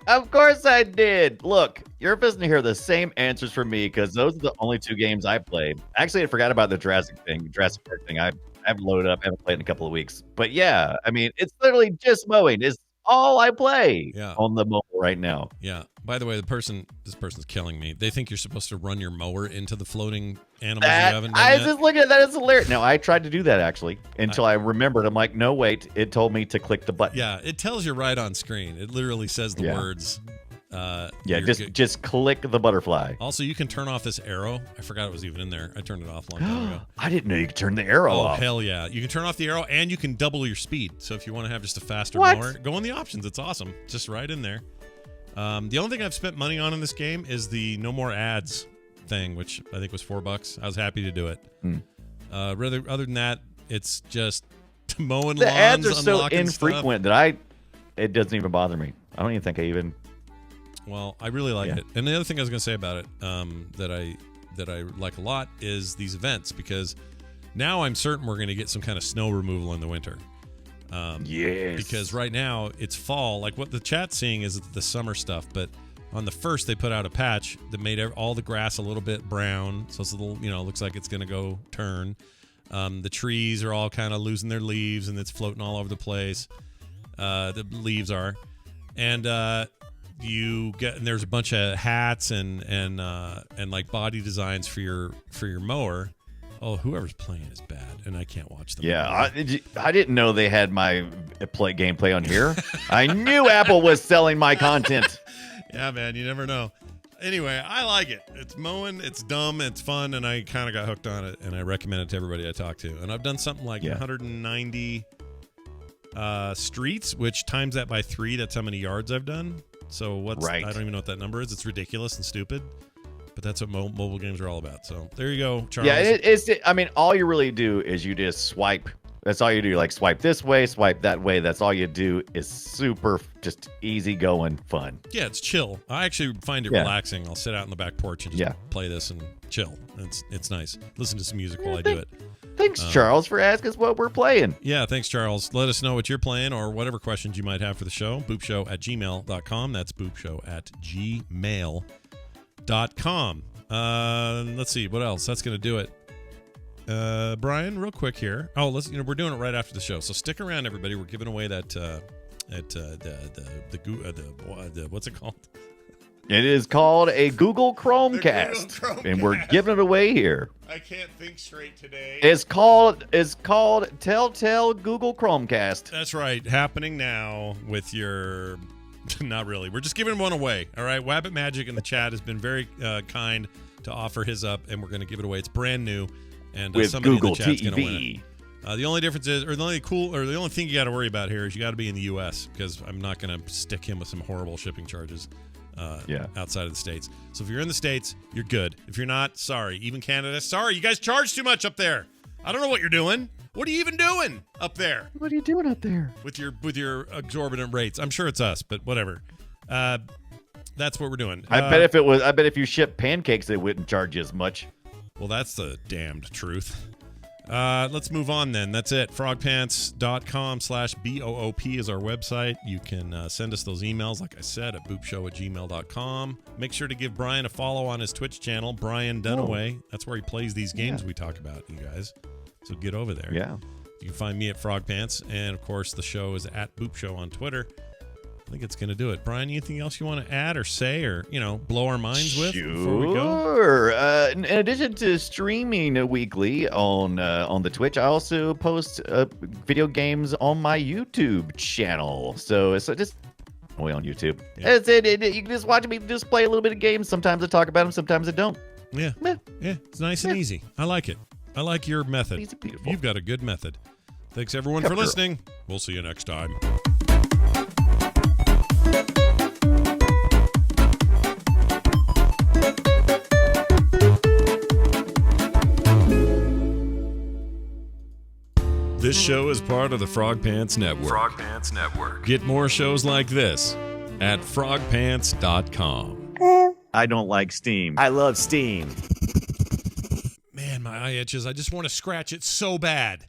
Of course I did. Look, you're supposed to hear the same answers from me because those are the only 2 games I played. Actually, I forgot about the Jurassic Park thing. I haven't loaded up. I haven't played in a couple of weeks. But yeah, I mean, it's literally just mowing. It's all I play on the mobile right now. Yeah. By the way, this person's killing me. They think you're supposed to run your mower into the floating animals you haven't done I yet. was just looking at that. It's hilarious. No, I tried to do that actually until I remembered. I'm like, no, wait. It told me to click the button. Yeah, it tells you right on screen. It literally says the words. Yeah, just click the butterfly. Also, you can turn off this arrow. I forgot it was even in there. I turned it off a long time ago. I didn't know you could turn the arrow off. Oh, hell yeah. You can turn off the arrow, and you can double your speed. So if you want to have just a faster What? mower, go in the options. It's awesome. Just right in there. The only thing I've spent money on in this game is the no more ads thing, which I think was $4. I was happy to do it. Other than that, it's just mowing The lawns, ads are so unlocking infrequent that it doesn't even bother me. I don't even think I even. Well, I really like it. And the other thing I was going to say about it that I like a lot is these events, because now I'm certain we're going to get some kind of snow removal in the winter. Yes. Because right now it's fall. Like what the chat's seeing is the summer stuff, but on the 1st they put out a patch that made all the grass a little bit brown, so it's a little, looks like it's going to go turn. The trees are all kind of losing their leaves, and it's floating all over the place. The leaves are, and there's a bunch of hats and like body designs for your mower. Oh, whoever's playing is bad, and I can't watch them. Yeah, I didn't know they had my gameplay on here. I knew Apple was selling my content. Yeah, man, you never know. Anyway, I like it. It's mowing, it's dumb, it's fun, and I kind of got hooked on it, and I recommend it to everybody I talk to. And I've done something like 190 streets, which times that by 3, that's how many yards I've done. So I don't even know what that number is. It's ridiculous and stupid, but that's what mobile games are all about. So there you go, Charles. Yeah, I mean, all you really do is you just swipe. That's all you do. Like swipe this way, swipe that way. That's all you do. Is super just easy going fun. Yeah, it's chill. I actually find it relaxing. I'll sit out on the back porch and just play this and chill. It's nice. Listen to some music while I do it. Thanks, Charles, for asking us what we're playing. Yeah, thanks, Charles. Let us know what you're playing or whatever questions you might have for the show. boopshow@gmail.com. That's boopshow@gmail.com. Let's see. What else? That's going to do it. Brian, real quick here. Oh, we're doing it right after the show. So stick around, everybody. We're giving away that what's it called? It is called a Google Chromecast, and we're giving it away here. I can't think straight today. It's called Telltale Google Chromecast. That's right. Happening now with your... Not really. We're just giving one away. All right. Wabbit Magic in the chat has been very kind to offer his up, and we're going to give it away. It's brand new, and with somebody Google in the chat's TV. going to win it. The only difference is, or the only thing you got to worry about here is you got to be in the U.S. because I'm not going to stick him with some horrible shipping charges. Outside of the States. So if you're in the States, you're good. If you're not, sorry. Even Canada, sorry. You guys charge too much up there. I don't know what you're doing. What are you even doing up there? What are you doing up there? With your exorbitant rates. I'm sure it's us, but whatever. That's what we're doing. I bet if you ship pancakes, they wouldn't charge you as much. Well, that's the damned truth. Let's move on then. That's it. frogpants.com/BOOP is our website. You can send us those emails, like I said, at boopshow@gmail.com. Make sure to give Brian a follow on his Twitch channel, Brian Dunaway. That's where he plays these games we talk about, you guys. So get over there. Yeah. You can find me at Frogpants, and of course the show is at Boop Show on Twitter. I think it's going to do it. Brian, anything else you want to add or say or, blow our minds with before we go? Sure. In addition to streaming weekly on the Twitch, I also post video games on my YouTube channel. So it's just way on YouTube. Yeah. You can just watch me just play a little bit of games. Sometimes I talk about them, sometimes I don't. Yeah. Meh. Yeah, it's nice and easy. I like it. I like your method. Easy, beautiful. You've got a good method. Thanks, everyone, for listening. We'll see you next time. This show is part of the Frog Pants Network. Frog Pants Network. Get more shows like this at frogpants.com. I don't like Steam. I love Steam. Man, my eye itches. I just want to scratch it so bad.